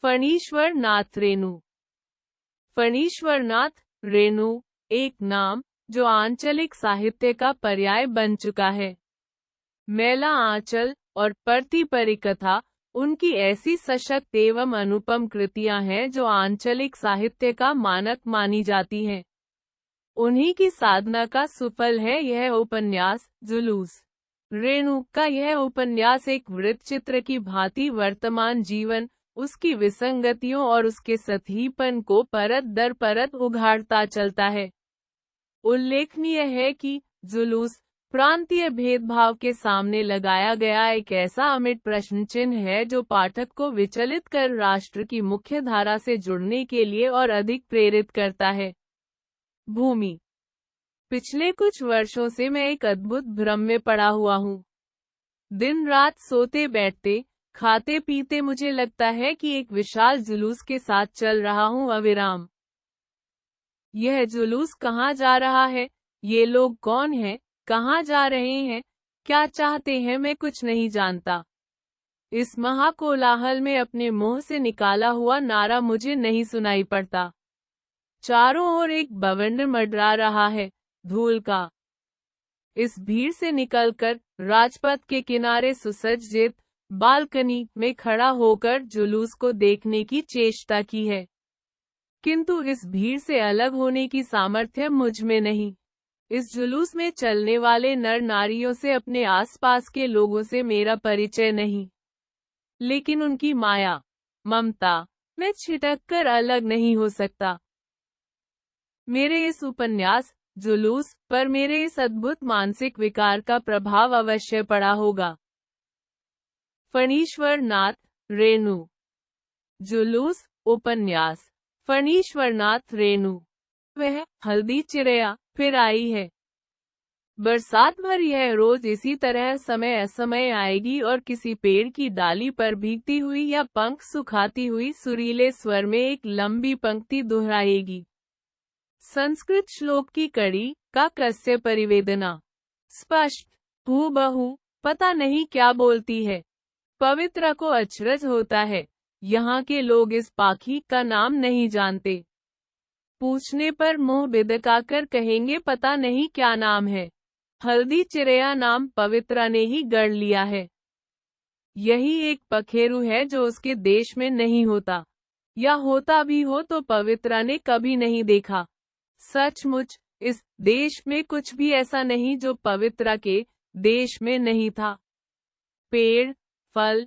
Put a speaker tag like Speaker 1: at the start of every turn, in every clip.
Speaker 1: फणीश्वर नाथ रेणु। फणीश्वर नाथ रेणु एक नाम जो आंचलिक साहित्य का पर्याय बन चुका है। मेला आंचल और परती परिकथा उनकी ऐसी सशक्त एवं अनुपम कृतियां हैं जो आंचलिक साहित्य का मानक मानी जाती हैं। उन्हीं की साधना का सुफल है यह उपन्यास जुलूस। रेणु का यह उपन्यास एक वृत्तचित्र की भांति वर्तमान जीवन, उसकी विसंगतियों और उसके सतहीपन को परत दर परत उघाड़ता चलता है। उल्लेखनीय है कि जुलूस प्रांतीय भेदभाव के सामने लगाया गया एक ऐसा अमिट प्रश्न चिन्ह है जो पाठक को विचलित कर राष्ट्र की मुख्य धारा से जुड़ने के लिए और अधिक प्रेरित करता है। भूमि। पिछले कुछ वर्षों से मैं एक अद्भुत भ्रम में पड़ा हुआ हूँ। दिन रात सोते बैठते खाते पीते मुझे लगता है कि एक विशाल जुलूस के साथ चल रहा हूँ अविराम। यह जुलूस कहाँ जा रहा है, ये लोग कौन हैं, कहाँ जा रहे हैं, क्या चाहते हैं, मैं कुछ नहीं जानता। इस महाकोलाहल में अपने मुंह से निकाला हुआ नारा मुझे नहीं सुनाई पड़ता। चारों ओर एक बवंडर मंडरा रहा है, धूल का। इस भीड़ से निकलकर राजपथ के किनारे सुसज्जित बालकनी में खड़ा होकर जुलूस को देखने की चेष्टा की है, किंतु इस भीड़ से अलग होने की सामर्थ्य मुझ में नहीं। इस जुलूस में चलने वाले नर नारियों से, अपने आसपास के लोगों से मेरा परिचय नहीं, लेकिन उनकी माया, ममता में छिटक कर अलग नहीं हो सकता। मेरे इस उपन्यास जुलूस पर मेरे इस अद्भुत मानसिक विकार का प्रभाव अवश्य पड़ा होगा। फणीश्वर नाथ रेणु। जुलूस उपन्यास। फणीश्वर नाथ रेणु। वह हल्दी चिड़िया फिर आई है। बरसात भर यह रोज इसी तरह समय असमय आएगी और किसी पेड़ की डाली पर भीगती हुई या पंख सुखाती हुई सुरीले स्वर में एक लंबी पंक्ति दोहराएगी। संस्कृत श्लोक की कड़ी का कस्य परिवेदना। स्पष्ट हूबहू पता नहीं क्या बोलती है। पवित्र को अचरज होता है, यहाँ के लोग इस पाखी का नाम नहीं जानते। पूछने पर मुंह बिदकाकर कहेंगे पता नहीं क्या नाम है। हल्दी चिड़िया नाम पवित्रा ने ही गढ़ लिया है। यही एक पखेरु है जो उसके देश में नहीं होता, या होता भी हो तो पवित्रा ने कभी नहीं देखा। सचमुच इस देश में कुछ भी ऐसा नहीं जो पवित्रा के देश में नहीं था। पेड़, फल,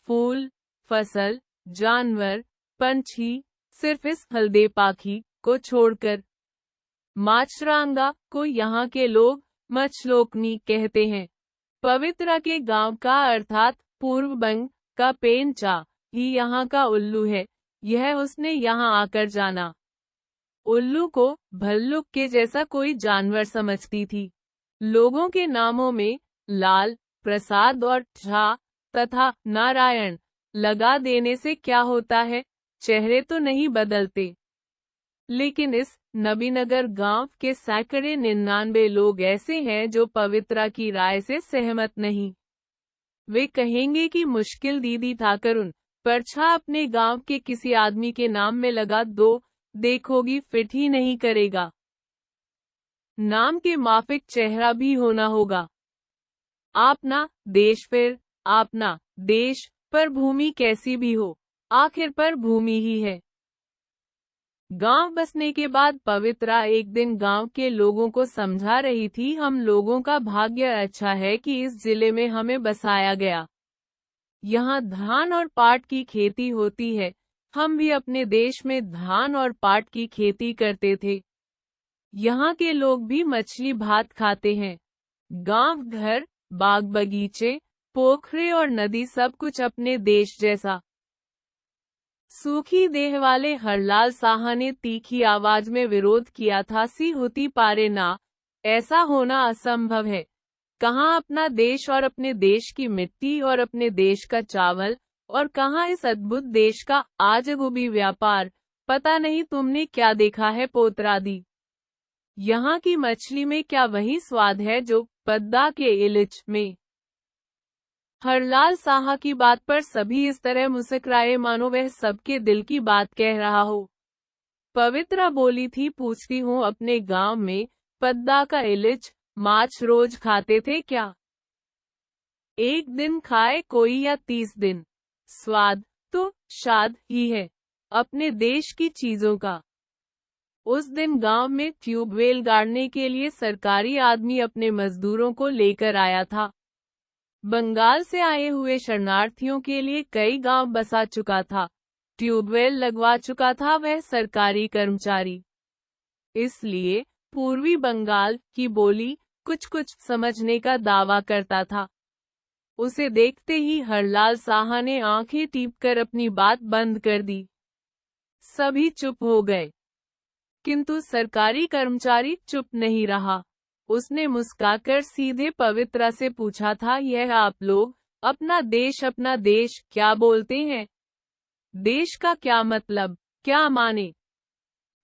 Speaker 1: फूल, फसल, जानवर, पंछी, सिर्फ इस हल्दे पाखी को छोड़कर। माचरांगा को यहाँ के लोग मचलोकनी कहते हैं। पवित्रा के गांव का अर्थात पूर्व बंग का पेंचा ही यहाँ का उल्लू है। यह उसने यहाँ आकर जाना। उल्लू को भल्लुक के जैसा कोई जानवर समझती थी। लोगों के नामों में लाल, प्रसाद और झा तथा नारायण लगा देने से क्या होता है, चेहरे तो नहीं बदलते। लेकिन इस नबीनगर गांव के सैकड़े 99 लोग ऐसे हैं जो पवित्रा की राय से सहमत नहीं। वे कहेंगे कि मुश्किल दीदी ठाकरुन परछा अपने गांव के किसी आदमी के नाम में लगा दो, देखोगी फिट ही नहीं करेगा। नाम के माफिक चेहरा भी होना होगा। आपना देश, फिर आपना देश, पर भूमि कैसी भी हो, आखिर पर भूमि ही है। गांव बसने के बाद पवित्रा एक दिन गांव के लोगों को समझा रही थी, हम लोगों का भाग्य अच्छा है कि इस जिले में हमें बसाया गया। यहाँ धान और पाट की खेती होती है। हम भी अपने देश में धान और पाट की खेती करते थे। यहाँ के लोग भी मछली भात खाते हैं। गांव, घर, बाग बगीचे, पोखरे और नदी सब कुछ अपने देश जैसा। सूखी देह वाले हरलाल साहा ने तीखी आवाज में विरोध किया था, सी होती पारे ना, ऐसा होना असंभव है। कहाँ अपना देश और अपने देश की मिट्टी और अपने देश का चावल, और कहाँ इस अद्भुत देश का आजगुबी व्यापार। पता नहीं तुमने क्या देखा है पोतरादी। यहाँ की मछली में क्या वही स्वाद है जो पद्दा के इलिच में। हरलाल साहा की बात पर सभी इस तरह मुस्कुराए मानो वह सबके दिल की बात कह रहा हो। पवित्रा बोली थी, पूछती हूँ अपने गांव में पद्दा का इलिच माछ रोज खाते थे क्या? एक दिन खाए कोई या 30 दिन? स्वाद तो शाद ही है अपने देश की चीजों का। उस दिन गांव में ट्यूबवेल गाड़ने के लिए सरकारी आदमी अपने मजदूरों को लेकर आया था। बंगाल से आए हुए शरणार्थियों के लिए कई गांव बसा चुका था, ट्यूबवेल लगवा चुका था वह सरकारी कर्मचारी। इसलिए पूर्वी बंगाल की बोली कुछ कुछ समझने का दावा करता था। उसे देखते ही हरलाल साहा ने आंखें टीपकर अपनी बात बंद कर दी। सभी चुप हो गए, किंतु सरकारी कर्मचारी चुप नहीं रहा। उसने मुस्कुराकर सीधे पवित्रा से पूछा था, यह आप लोग अपना देश क्या बोलते हैं? देश का क्या मतलब, क्या माने?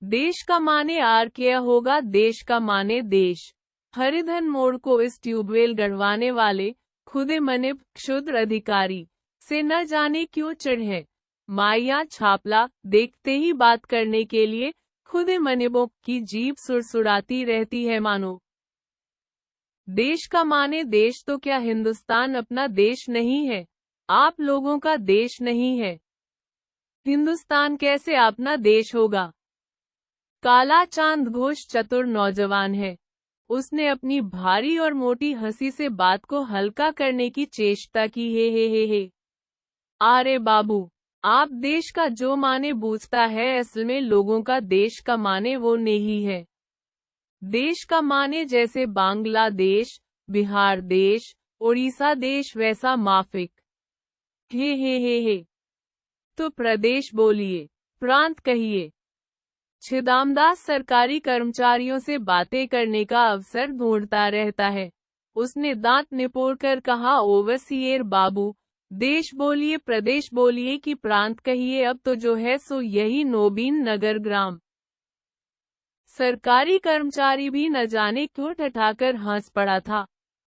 Speaker 1: देश का माने आर क्या होगा, देश का माने देश। हरिधन मोड़ को इस ट्यूबवेल गढ़वाने वाले खुदे मने क्षुद्र अधिकारी से न जाने क्यों चिढ़ है। माया छापला देखते ही बात करने के लिए खुदे मनेबों की जीभ सुड़सुड़ाती रहती है मानो। देश का माने देश तो क्या हिंदुस्तान अपना देश नहीं है? आप लोगों का देश नहीं है? हिंदुस्तान कैसे अपना देश होगा? काला चांद घोष चतुर नौजवान है। उसने अपनी भारी और मोटी हंसी से बात को हल्का करने की चेष्टा की। हे। अरे बाबू, आप देश का जो माने बूझता है, असल में लोगों का देश का माने वो नहीं है। देश का माने जैसे बांग्लादेश, बिहार देश, उड़ीसा देश वैसा माफिक। हे। तो प्रदेश बोलिए, प्रांत कहिए। छिदामदास सरकारी कर्मचारियों से बातें करने का अवसर ढूंढता रहता है। उसने दांत निपोड़कर कहा, ओवरसियर बाबू, देश बोलिए, प्रदेश बोलिए कि प्रांत कहिए, अब तो जो है सो यही नोबीन नगर ग्राम। सरकारी कर्मचारी भी न जाने क्यों ठठाकर हंस पड़ा था।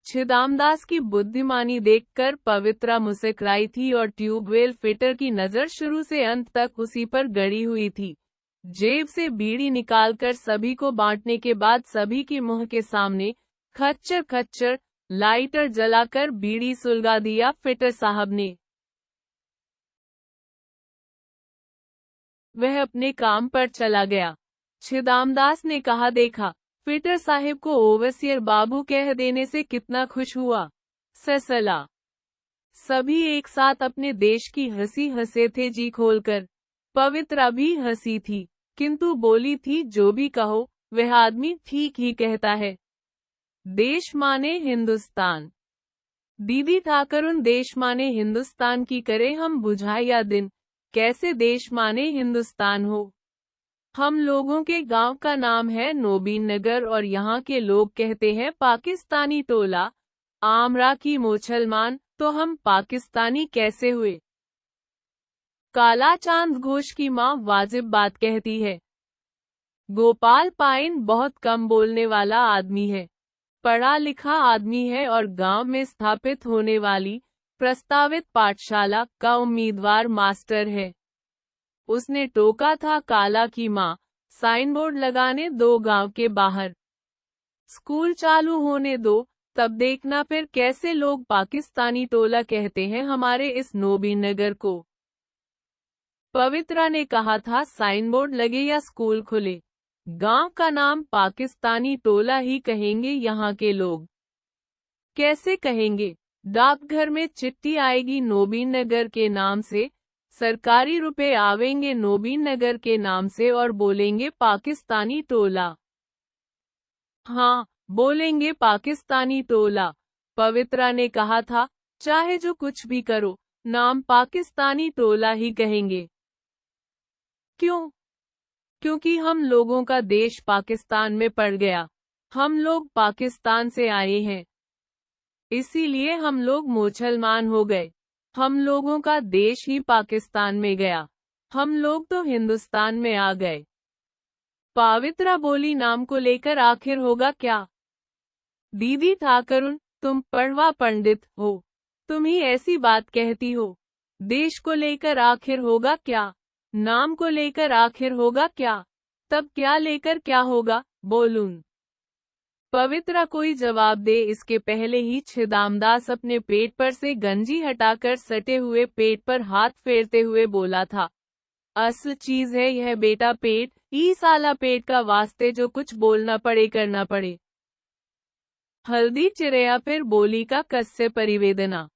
Speaker 1: छिदामदास की बुद्धिमानी देखकर पवित्रा मुस्कुराई थी और ट्यूबवेल फिटर की नजर शुरू से अंत तक उसी पर गड़ी हुई थी। जेब से बीड़ी निकालकर सभी को बांटने के बाद सभी के मुंह के सामने खच्चर लाइटर जलाकर बीड़ी सुलगा दिया फिटर साहब ने। वह अपने काम पर चला गया। छिदामदास ने कहा, देखा, फिटर साहिब को ओवरसियर बाबू कह देने से कितना खुश हुआ। ससला। सभी एक साथ अपने देश की हंसी हंसे थे जी खोलकर। पवित्रा भी हंसी थी, किंतु बोली थी, जो भी कहो वह आदमी ठीक ही कहता है। देश माने हिंदुस्तान। दीदी ठाकर उन देश माने हिंदुस्तान की करे हम बुझाए या दिन, कैसे देश माने हिंदुस्तान हो। हम लोगों के गांव का नाम है नोबीन नगर और यहाँ के लोग कहते हैं पाकिस्तानी टोला। आमरा की मुसलमान, तो हम पाकिस्तानी कैसे हुए? काला चांद घोष की माँ वाजिब बात कहती है। गोपाल पाइन बहुत कम बोलने वाला आदमी है, पढ़ा लिखा आदमी है और गांव में स्थापित होने वाली प्रस्तावित पाठशाला का उम्मीदवार मास्टर है। उसने टोका था काला की माँ, साइन बोर्ड लगाने दो गांव के बाहर। स्कूल चालू होने दो, तब देखना फिर कैसे लोग पाकिस्तानी टोला कहते हैं हमारे इस नोबीन नगर को। पवित्रा ने कहा था, साइन बोर्ड लगे या स्कूल खुले, गांव का नाम पाकिस्तानी टोला ही कहेंगे यहाँ के लोग। कैसे कहेंगे? डाकघर में चिट्ठी आएगी नोबीन नगर के नाम से, सरकारी रुपए आवेंगे नोबीन नगर के नाम से और बोलेंगे पाकिस्तानी टोला। हाँ, बोलेंगे पाकिस्तानी टोला। पवित्रा ने कहा था, चाहे जो कुछ भी करो, नाम पाकिस्तानी टोला ही कहेंगे। क्यों? क्योंकि हम लोगों का देश पाकिस्तान में पड़ गया। हम लोग पाकिस्तान से आए हैं, इसीलिए हम लोग मुसलमान हो गए। हम लोगों का देश ही पाकिस्तान में गया, हम लोग तो हिंदुस्तान में आ गए। पवित्रा बोली, नाम को लेकर आखिर होगा क्या? दीदी ठाकरुन, तुम पढ़वा पंडित हो, तुम ही ऐसी बात कहती हो। देश को लेकर आखिर होगा क्या? नाम को लेकर आखिर होगा क्या? तब क्या लेकर क्या होगा? बोलूं। पवित्रा कोई जवाब दे इसके पहले ही छिदामदास अपने पेट पर से गंजी हटाकर सटे हुए पेट पर हाथ फेरते हुए बोला था, असल चीज है यह बेटा पेट, ई साला पेट का वास्ते जो कुछ बोलना पड़े करना पड़े। हल्दी चिरैया फिर बोली का कस्य परिवेदना।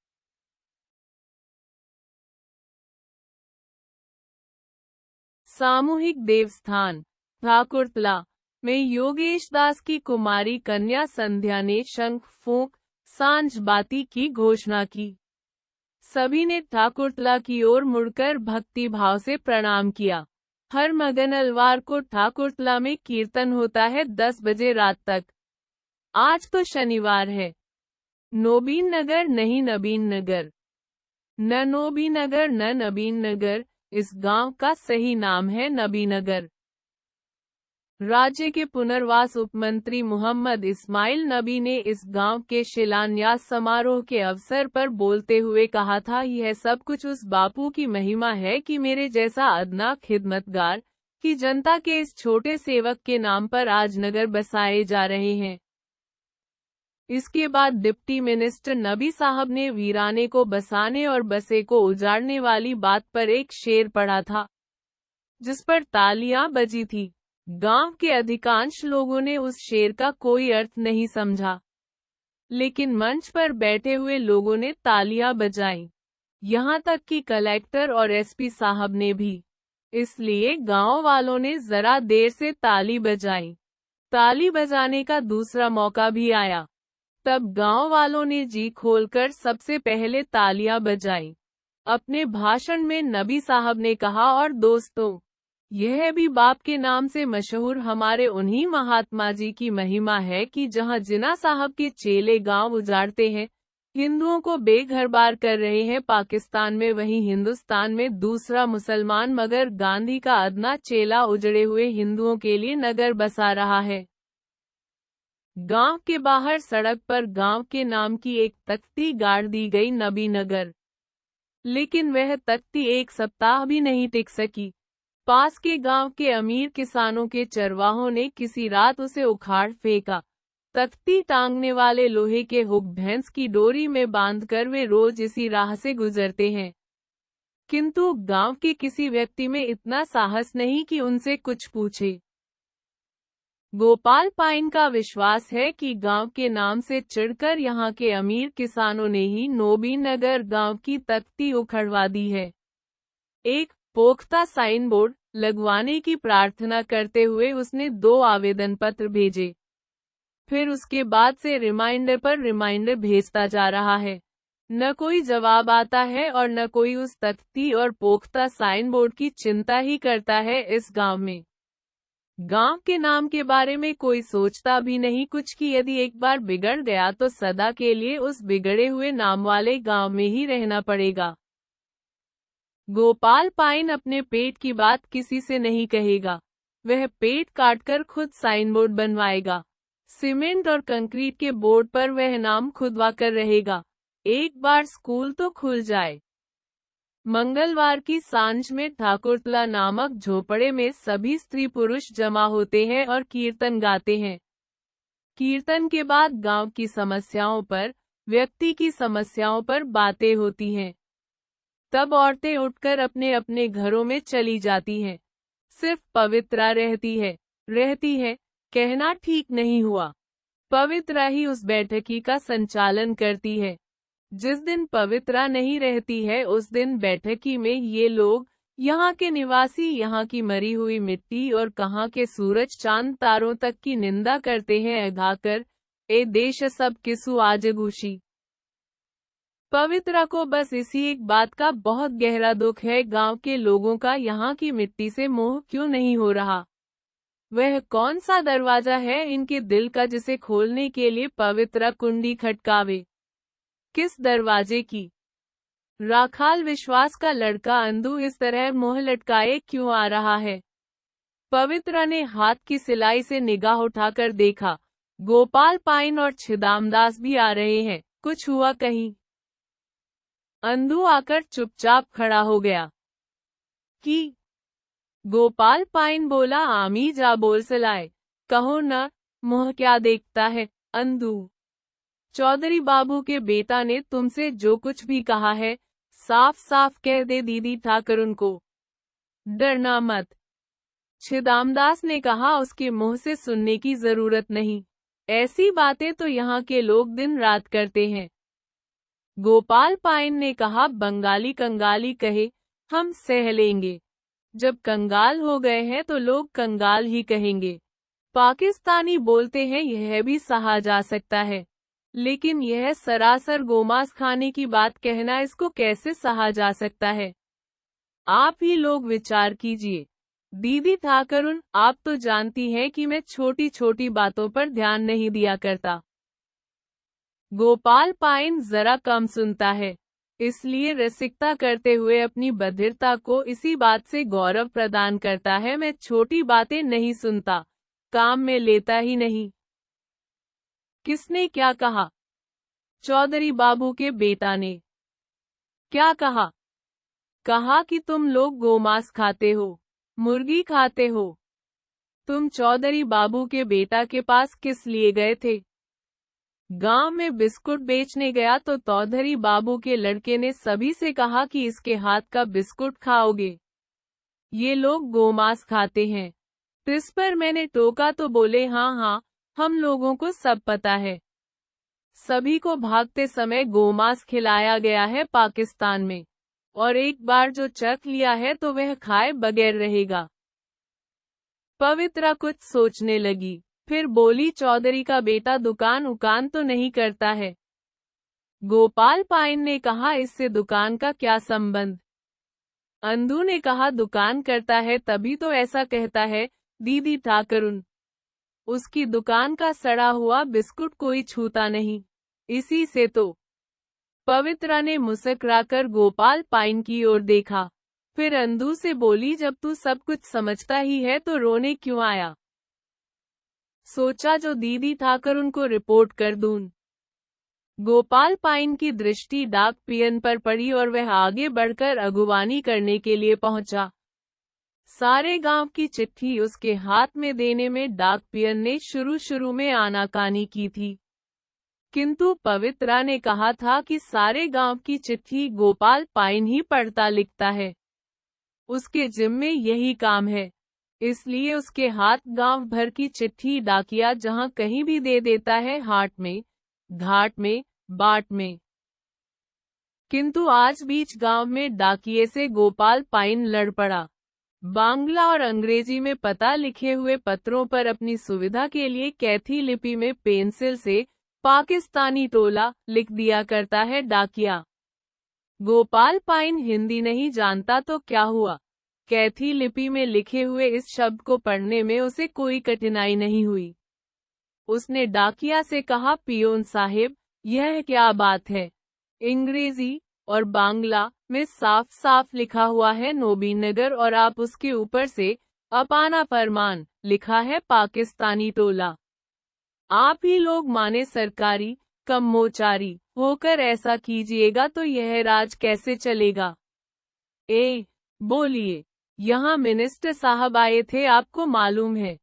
Speaker 1: सामूहिक देवस्थान ठाकुरतला में योगेश दास की कुमारी कन्या संध्या ने शंख फूंक सांझ बाती की घोषणा की। सभी ने ठाकुरतला की ओर मुड़कर भक्ति भाव से प्रणाम किया। हर मंगलवार को ठाकुरतला में कीर्तन होता है 10 बजे रात तक। आज तो शनिवार है। नोबीन नगर नहीं नबीन नगर, न नोबीन नगर न नबीन नगर, इस गांव का सही नाम है नबीनगर। राज्य के पुनर्वास उपमंत्री मोहम्मद इस्माइल नबी ने इस गांव के शिलान्यास समारोह के अवसर पर बोलते हुए कहा था, यह सब कुछ उस बापू की महिमा है कि मेरे जैसा अदना खिदमतगार की जनता के इस छोटे सेवक के नाम पर आज नगर बसाए जा रहे हैं। इसके बाद डिप्टी मिनिस्टर नबी साहब ने वीराने को बसाने और बसे को उजाड़ने वाली बात पर एक शेर पढ़ा था, जिस पर तालियां बजी थी। गांव के अधिकांश लोगों ने उस शेर का कोई अर्थ नहीं समझा, लेकिन मंच पर बैठे हुए लोगों ने तालियां बजाई, यहां तक कि कलेक्टर और एसपी साहब ने भी। इसलिए गांव वालों ने जरा देर से ताली बजाई। ताली बजाने का दूसरा मौका भी आया। तब गांव वालों ने जी खोलकर सबसे पहले तालियां बजाई। अपने भाषण में नबी साहब ने कहा, और दोस्तों, यह भी बाप के नाम से मशहूर हमारे उन्हीं महात्मा जी की महिमा है कि जहां जिन्ना साहब के चेले गांव उजाड़ते हैं, हिंदुओं को बेघर बार कर रहे हैं पाकिस्तान में, वहीं हिंदुस्तान में दूसरा मुसलमान मगर गांधी का अदना चेला उजड़े हुए हिंदुओं के लिए नगर बसा रहा है। गांव के बाहर सड़क पर गांव के नाम की एक तख्ती गाड़ दी गई, नबी नगर। लेकिन वह तख्ती एक सप्ताह भी नहीं टिक सकी। पास के गांव के अमीर किसानों के चरवाहों ने किसी रात उसे उखाड़ फेंका। तख्ती टांगने वाले लोहे के हुक भैंस की डोरी में बांधकर वे रोज इसी राह से गुजरते हैं, किंतु गांव के किसी व्यक्ति में इतना साहस नहीं कि उनसे कुछ पूछे। गोपाल पाइन का विश्वास है कि गांव के नाम से चिढ़कर यहां के अमीर किसानों ने ही नोबीन नगर गांव की तख्ती उखड़वा दी है। एक पोख्ता साइन बोर्ड लगवाने की प्रार्थना करते हुए उसने 2 आवेदन पत्र भेजे। फिर उसके बाद से रिमाइंडर पर रिमाइंडर भेजता जा रहा है। न कोई जवाब आता है और न कोई उस तख्ती और पोख्ता साइन बोर्ड की चिंता ही करता है इस गांव में। गांव के नाम के बारे में कोई सोचता भी नहीं कुछ कि यदि एक बार बिगड़ गया तो सदा के लिए उस बिगड़े हुए नाम वाले गांव में ही रहना पड़ेगा। गोपाल पाइन अपने पेट की बात किसी से नहीं कहेगा। वह पेट काटकर खुद साइन बोर्ड बनवाएगा। सीमेंट और कंक्रीट के बोर्ड पर वह नाम खुदवा कर रहेगा। एक बार स्कूल तो खुल जाए। मंगलवार की सांझ में ठाकुरतला नामक झोपड़े में सभी स्त्री पुरुष जमा होते हैं और कीर्तन गाते हैं। कीर्तन के बाद गांव की समस्याओं पर, व्यक्ति की समस्याओं पर बातें होती हैं। तब औरतें उठकर अपने अपने घरों में चली जाती हैं। सिर्फ पवित्रा रहती है, कहना ठीक नहीं हुआ। पवित्रा ही उस बैठकी का संचालन करती है। जिस दिन पवित्रा नहीं रहती है उस दिन बैठकी में ये लोग, यहाँ के निवासी, यहाँ की मरी हुई मिट्टी और कहाँ के सूरज चांद तारों तक की निंदा करते हैं अघाकर, ए देश सब किसु आजगुशी। पवित्रा को बस इसी एक बात का बहुत गहरा दुख है, गांव के लोगों का यहाँ की मिट्टी से मोह क्यों नहीं हो रहा। वह कौन सा दरवाजा है इनके दिल का जिसे खोलने के लिए पवित्रा कुंडी खटकावे। किस दरवाजे की? राखाल विश्वास का लड़का अंधु इस तरह मुंह लटकाए क्यों आ रहा है? पवित्रा ने हाथ की सिलाई से निगाह उठाकर देखा। गोपाल पाइन और छिदामदास भी आ रहे हैं। कुछ हुआ कहीं? अंधू आकर चुपचाप खड़ा हो गया। कि गोपाल पाइन बोला, आमी जा बोल सलाए, कहो न, मुँह क्या देखता है। अंधू, चौधरी बाबू के बेटा ने तुमसे जो कुछ भी कहा है, साफ साफ कह दे दीदी ठाकर उनको। डरना मत। छिदामदास ने कहा, उसके मुंह से सुनने की जरूरत नहीं, ऐसी बातें तो यहाँ के लोग दिन रात करते हैं। गोपाल पाइन ने कहा, बंगाली कंगाली कहे, हम सह लेंगे। जब कंगाल हो गए हैं तो लोग कंगाल ही कहेंगे। पाकिस्तानी बोलते हैं यह भी सहा जा सकता है, लेकिन यह सरासर गोमांस खाने की बात कहना, इसको कैसे सहा जा सकता है? आप ही लोग विचार कीजिए। दीदी ठाकरुन, आप तो जानती हैं कि मैं छोटी छोटी बातों पर ध्यान नहीं दिया करता। गोपाल पाइन जरा कम सुनता है, इसलिए रसिकता करते हुए अपनी बधिरता को इसी बात से गौरव प्रदान करता है, मैं छोटी बातें नहीं सुनता, काम में लेता ही नहीं। किसने क्या कहा? चौधरी बाबू के बेटा ने। क्या कहा? कहा कि तुम लोग गोमांस खाते हो, मुर्गी खाते हो। तुम चौधरी बाबू के बेटा के पास किस लिए गए थे? गांव में बिस्कुट बेचने गया तो चौधरी बाबू के लड़के ने सभी से कहा कि इसके हाथ का बिस्कुट खाओगे, ये लोग गोमांस खाते हैं। इस पर मैंने टोका तो बोले, हाँ हाँ, हम लोगों को सब पता है। सभी को भागते समय गोमांस खिलाया गया है पाकिस्तान में, और एक बार जो चख लिया है तो वह खाए बगैर रहेगा। पवित्रा कुछ सोचने लगी, फिर बोली, चौधरी का बेटा दुकान उकान तो नहीं करता है? गोपाल पाइन ने कहा, इससे दुकान का क्या संबंध? अंधू ने कहा, दुकान करता है तभी तो ऐसा कहता है दीदी ठाकरुन। उसकी दुकान का सड़ा हुआ बिस्कुट कोई छूता नहीं, इसी से तो। पवित्रा ने मुस्कुराकर गोपाल पाइन की ओर देखा, फिर अंधू से बोली, जब तू सब कुछ समझता ही है तो रोने क्यों आया? सोचा जो दीदी ठाकर उनको रिपोर्ट कर दूं। गोपाल पाइन की दृष्टि डाक पियन पर पड़ी और वह आगे बढ़कर अगुवानी करने के लिए पहुंचा। सारे गांव की चिट्ठी उसके हाथ में देने में डाक पियन ने शुरू में आनाकानी की थी, किंतु पवित्रा ने कहा था कि सारे गांव की चिट्ठी गोपाल पाइन ही पढ़ता लिखता है, उसके जिम्मे यही काम है, इसलिए उसके हाथ गांव भर की चिट्ठी डाकिया जहां कहीं भी दे देता है, हाट में, घाट में, बाट में। किंतु आज बीच गांव में डाकिये से गोपाल पाइन लड़ पड़ा। बांग्ला और अंग्रेजी में पता लिखे हुए पत्रों पर अपनी सुविधा के लिए कैथी लिपि में पेंसिल से पाकिस्तानी टोला लिख दिया करता है डाकिया। गोपाल पाइन हिंदी नहीं जानता तो क्या हुआ, कैथी लिपि में लिखे हुए इस शब्द को पढ़ने में उसे कोई कठिनाई नहीं हुई। उसने डाकिया से कहा, पियोन साहिब, यह क्या बात है? अंग्रेजी और बांग्ला में साफ साफ लिखा हुआ है नोबीनगर और आप उसके ऊपर से अपाना फरमान लिखा है पाकिस्तानी टोला। आप ही लोग माने सरकारी कर्मचारी होकर ऐसा कीजिएगा तो यह राज कैसे चलेगा? बोलिए, यहाँ मिनिस्टर साहब आए थे, आपको मालूम है?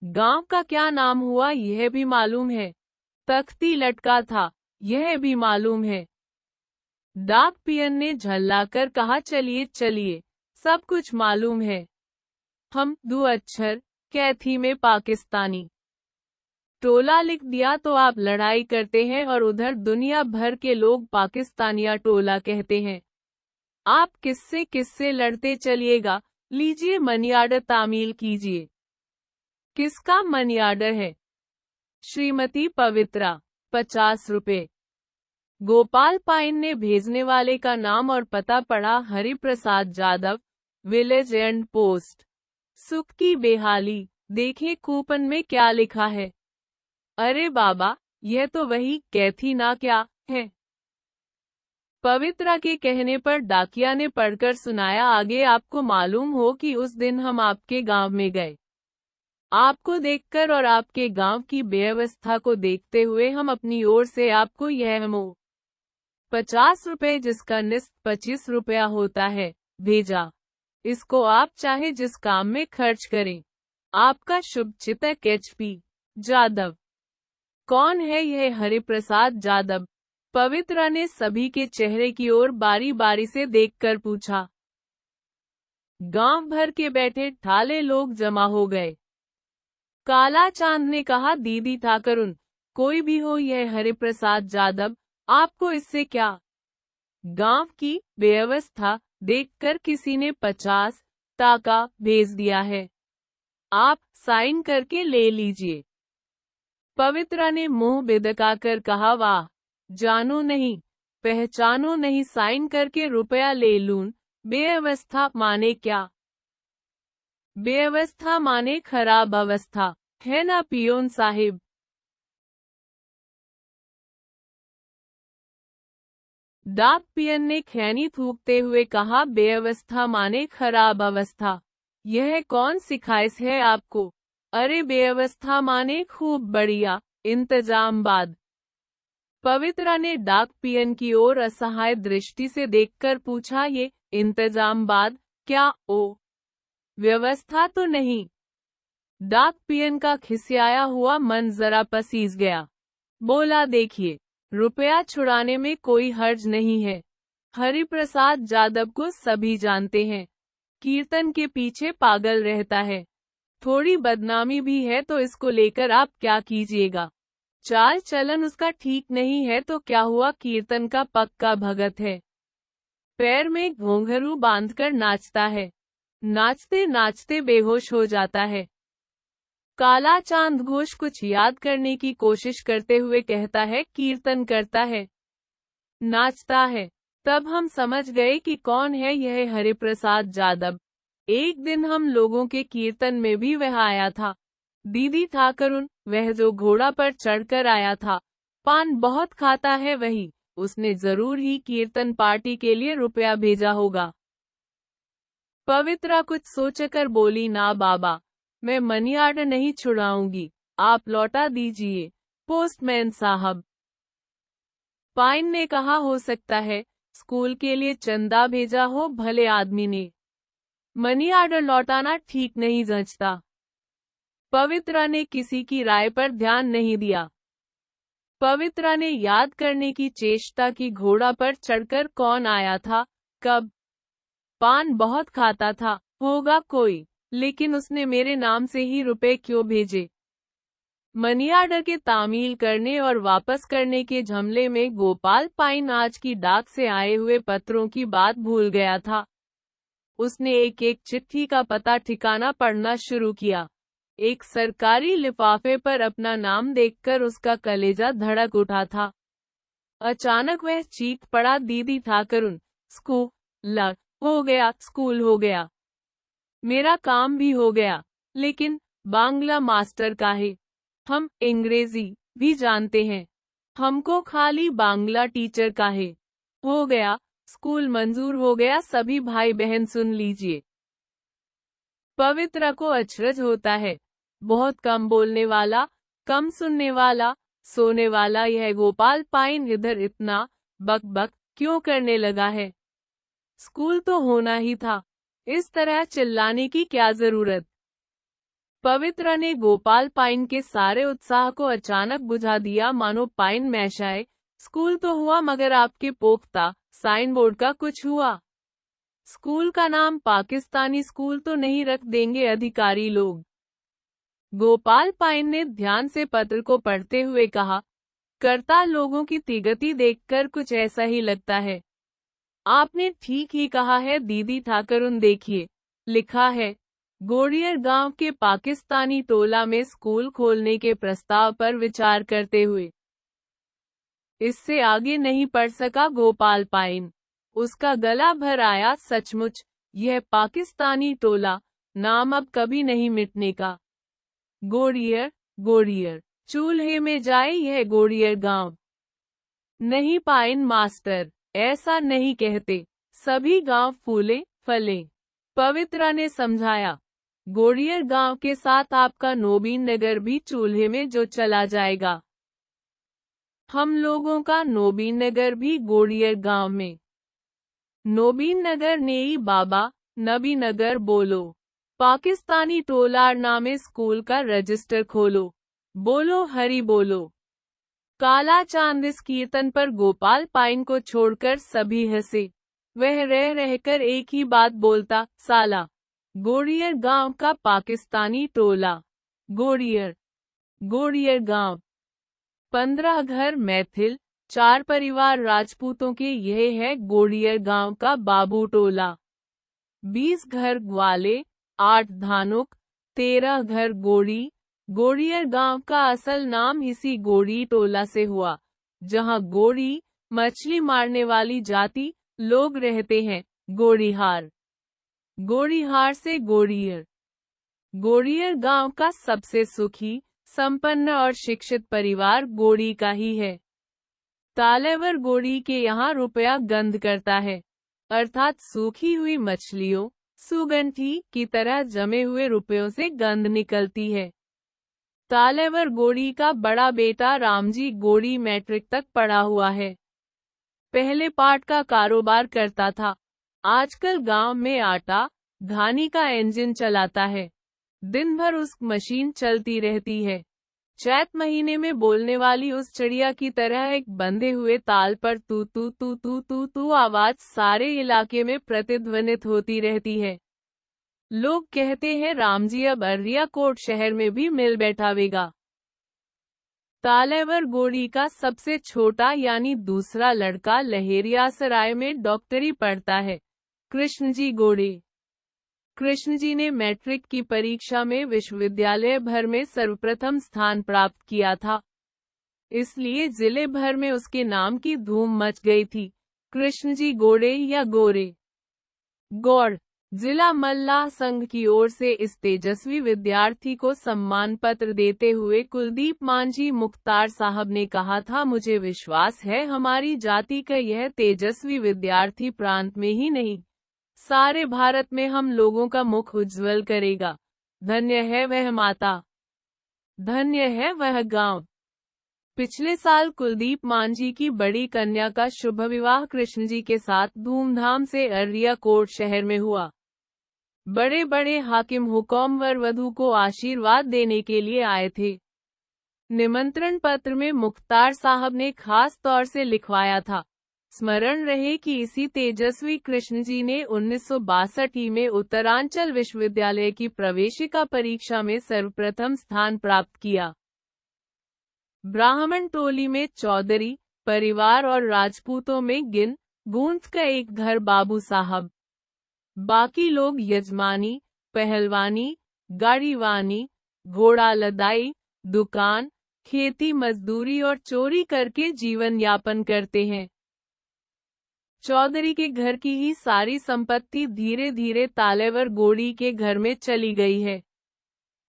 Speaker 1: गांव का क्या नाम हुआ यह भी मालूम है? तख्ती लटका था यह भी मालूम है? डाक पियन ने झल्लाकर कहा, चलिए चलिए, सब कुछ मालूम है। हम 2 अक्षर कैथी में पाकिस्तानी टोला लिख दिया तो आप लड़ाई करते हैं और उधर दुनिया भर के लोग पाकिस्तानिया टोला कहते हैं। आप किससे लड़ते चलिएगा, लीजिए मनी ऑर्डर तामील कीजिए। किसका मनी ऑर्डर है? श्रीमती पवित्रा, 50 रुपए। गोपाल पाइन ने भेजने वाले का नाम और पता पढ़ा, Hariprasad Jadhav, village and post, सुख की बेहाली। देखें कूपन में क्या लिखा है। अरे बाबा, यह तो वही कैथी ना क्या है। पवित्रा के कहने पर डाकिया ने पढ़कर सुनाया, आगे आपको मालूम हो कि उस दिन हम आपके गांव में गए। आपको देखकर और आपके गांव की व्यवस्था को देखते हुए हम अपनी ओर से आपको यह ₹50 जिसका निस्फ 25 रुपया होता है, भेजा। इसको आप चाहे जिस काम में खर्च करें। आपका शुभचिंतक HP जादव। कौन है यह हरिप्रसाद जादव? पवित्रा ने सभी के चेहरे की ओर बारी बारी से देखकर पूछा। गांव भर के बैठे ठाले लोग जमा हो गए। काला चांद ने कहा, दीदी ठाकरुन, कोई भी हो यह हरिप्रसाद जादव, आपको इससे क्या? गांव की व्यवस्था देखकर किसी ने 50 टाका भेज दिया है, आप साइन करके ले लीजिए। पवित्रा ने मुंह बिदकाकर कहा, वाह, जानू नहीं पहचानो नहीं, साइन करके रुपया ले लूं। बेअवस्था माने क्या? बेअवस्था माने खराब अवस्था, है ना पियोन साहिब? डाक पियन ने खैनी थूकते हुए कहा, बेअवस्था माने खराब अवस्था, यह कौन सिखाइस है आपको? अरे बेअवस्था माने खूब बढ़िया इंतजाम बाद। पवित्रा ने डाक पियन की ओर असहाय दृष्टि से देखकर पूछा, ये इंतजाम बाद क्या? ओ, व्यवस्था तो नहीं। डाक पियन का खिसियाया हुआ मन जरा पसीज गया। बोला, देखिए, रुपया छुड़ाने में कोई हर्ज नहीं है। हरिप्रसाद जादव को सभी जानते हैं, कीर्तन के पीछे पागल रहता है, थोड़ी बदनामी भी है, तो इसको लेकर आप क्या कीजिएगा? चाल चलन उसका ठीक नहीं है तो क्या हुआ, कीर्तन का पक्का भगत है, पैर में घुंघरू बांधकर नाचता है, नाचते नाचते बेहोश हो जाता है। काला चांद घोष कुछ याद करने की कोशिश करते हुए कहता है, कीर्तन करता है, नाचता है। तब हम समझ गए कि कौन है यह हरिप्रसाद जादव। एक दिन हम लोगों के कीर्तन में भी वह आया था। दीदी ठाकरुन, वह जो घोड़ा पर चढ़कर आया था, पान बहुत खाता है, वही, उसने जरूर ही कीर्तन पार्टी के लिए रुपया भेजा होगा। पवित्रा कुछ सोचकर बोली, ना बाबा, मैं मनी ऑर्डर नहीं छुड़ाऊंगी, आप लौटा दीजिए पोस्टमैन साहब। पाइन ने कहा, हो सकता है स्कूल के लिए चंदा भेजा हो भले आदमी ने, मनी ऑर्डर लौटाना ठीक नहीं जचता। पवित्रा ने किसी की राय पर ध्यान नहीं दिया। पवित्रा ने याद करने की चेष्टा की, घोड़ा पर चढ़कर कौन आया था, कब? पान बहुत खाता था, होगा कोई, लेकिन उसने मेरे नाम से ही रुपए क्यों भेजे? मनी ऑर्डर के तामील करने और वापस करने के झमले में गोपाल पाइन आज की डाक से आए हुए पत्रों की बात भूल गया था। उसने एक एक चिट्ठी का पता ठिकाना पढ़ना शुरू किया। एक सरकारी लिफाफे पर अपना नाम देखकर उसका कलेजा धड़क उठा था। अचानक वह चीख पड़ा, दीदी ठाकरुन, स्कूल हो गया, स्कूल हो गया, मेरा काम भी हो गया, लेकिन बांग्ला मास्टर का है, हम अंग्रेजी भी जानते हैं, हमको खाली बांग्ला टीचर का है, हो गया, स्कूल मंजूर हो गया। सभी भाई बहन सुन लीजिए। पवित्रा को अचरज होता है, बहुत कम बोलने वाला, कम सुनने वाला, सोने वाला यह गोपाल पाइन इधर इतना बक बक क्यों करने लगा है? स्कूल तो होना ही था, इस तरह चिल्लाने की क्या जरूरत? पवित्रा ने गोपाल पाइन के सारे उत्साह को अचानक बुझा दिया, मानो पाइन मैशाए, स्कूल तो हुआ मगर आपके पोख्ता साइन बोर्ड का कुछ हुआ? स्कूल का नाम पाकिस्तानी स्कूल तो नहीं रख देंगे अधिकारी लोग? गोपाल पाइन ने ध्यान से पत्र को पढ़ते हुए कहा, करताल लोगों की तिगति देखकर कुछ ऐसा ही लगता है। आपने ठीक ही कहा है दीदी ठाकरुन, देखिए, लिखा है, गोड़ियर गांव के पाकिस्तानी टोला में स्कूल खोलने के प्रस्ताव पर विचार करते हुए। इससे आगे नहीं पढ़ सका गोपाल पाइन, उसका गला भर आया। सचमुच यह पाकिस्तानी टोला नाम अब कभी नहीं मिटने का। गोड़ियर, गोड़ियर, चूल्हे में जाए यह गोड़ियर गांव। नहीं पाइन मास्टर, ऐसा नहीं कहते, सभी गांव फूले फले। पवित्रा ने समझाया, गोड़ियर गांव के साथ आपका नोबीन नगर भी चूल्हे में जो चला जाएगा। हम लोगों का नोबीन नगर भी गोड़ियर गांव में। नोबीन नगर नेई बाबा नबी नगर बोलो। पाकिस्तानी टोलार नामे स्कूल का रजिस्टर खोलो। बोलो हरी बोलो। काला चांद इस कीर्तन पर गोपाल पाइन को छोड़कर सभी हंसे। वह रह रहकर एक ही बात बोलता, साला। गोड़ियर गांव का पाकिस्तानी टोला। गोड़ियर गोड़ियर गांव। 15 घर मैथिल, 4 परिवार राजपूतों के। यह है गोड़ियर गांव का बाबू टोला। 20 घर ग्वाले, 8 धानुक, 13 घर गोड़ी। गोड़ियर गांव का असल नाम इसी गोड़ी टोला से हुआ, जहां गोड़ी मछली मारने वाली जाति लोग रहते हैं। गोड़ीहार। गोड़ीहार से गोड़ियर। गोड़ियर गांव का सबसे सुखी, संपन्न और शिक्षित परिवार गोड़ी का ही है। तालेवर गोड़ी के यहाँ रुपया गंध करता है, अर्थात सूखी हुई मछलियों सुगंधी की तरह जमे हुए रुपयों से गंध निकलती है। तालेवर गोड़ी का बड़ा बेटा रामजी गोड़ी मैट्रिक तक पढ़ा हुआ है। पहले पाट का कारोबार करता था, आजकल गांव में आटा घानी का इंजन चलाता है। दिन भर उस मशीन चलती रहती है। चैत महीने में बोलने वाली उस चिड़िया की तरह एक बंधे हुए ताल पर तू तू तू तू तू तू आवाज सारे इलाके में प्रतिध्वनित होती रहती है। लोग कहते हैं रामजी अब अर्रिया कोट शहर में भी मिल बैठावेगा। तालेवर गोड़ी का सबसे छोटा यानी दूसरा लड़का लहेरियासराय में डॉक्टरी पढ़ता है, कृष्णजी गोड़े। कृष्णजी ने मैट्रिक की परीक्षा में विश्वविद्यालय भर में सर्वप्रथम स्थान प्राप्त किया था, इसलिए जिले भर में उसके नाम की धूम मच गई थी। कृष्णजी गोड़े या गोरे। गौड़। जिला मल्लाह संघ की ओर से इस तेजस्वी विद्यार्थी को सम्मान पत्र देते हुए कुलदीप मांझी मुख्तार साहब ने कहा था, मुझे विश्वास है हमारी जाति का यह तेजस्वी विद्यार्थी प्रांत में ही नहीं, सारे भारत में हम लोगों का मुख उज्जवल करेगा। धन्य है वह माता, धन्य है वह गांव। पिछले साल कुलदीप मांझी की बड़ी कन्या का शुभ विवाह कृष्णजी के साथ धूमधाम से अर्रिया कोट शहर में हुआ। बड़े बड़े हाकिम हुक्म वर वधू को आशीर्वाद देने के लिए आए थे। निमंत्रण पत्र में मुख्तार साहब ने खास तौर से लिखवाया था, स्मरण रहे कि इसी तेजस्वी कृष्णजी ने 1962 में उत्तरांचल विश्वविद्यालय की प्रवेशिका परीक्षा में सर्वप्रथम स्थान प्राप्त किया। ब्राह्मण टोली में चौधरी परिवार और राजपूतों में गिन गूंथ का एक घर बाबू साहब। बाकी लोग यजमानी, पहलवानी, गाड़ीवानी, घोड़ा लदाई, दुकान, खेती मजदूरी और चोरी करके जीवन यापन करते हैं। चौधरी के घर की ही सारी संपत्ति धीरे धीरे तालेवर गोड़ी के घर में चली गई है।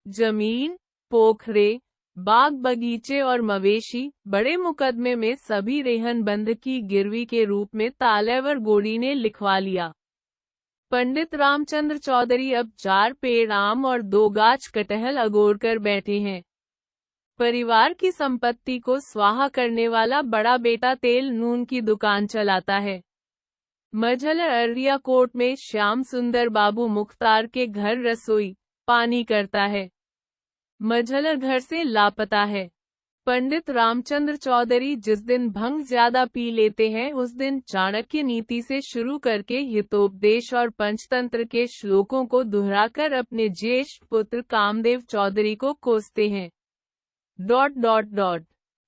Speaker 1: जमीन, पोखरे, बाग बगीचे और मवेशी बड़े मुकदमे में सभी रेहन बंध की गिरवी के रूप में तालेवर गोड़ी ने लिखवा लिया। पंडित रामचंद्र चौधरी अब 4 पेड़ आम और 2 गाछ कटहल अगोर कर बैठे हैं। परिवार की संपत्ति को स्वाहा करने वाला बड़ा बेटा तेल नून की दुकान चलाता है। मझलर अर्रिया कोट में श्याम सुंदर बाबू मुख्तार के घर रसोई पानी करता है। मझलर घर से लापता है। पंडित रामचंद्र चौधरी जिस दिन भंग ज्यादा पी लेते हैं उस दिन चाणक्य नीति से शुरू करके हितोपदेश और पंचतंत्र के श्लोकों को दोहराकर अपने ज्येष्ठ पुत्र कामदेव चौधरी को कोसते हैं। ...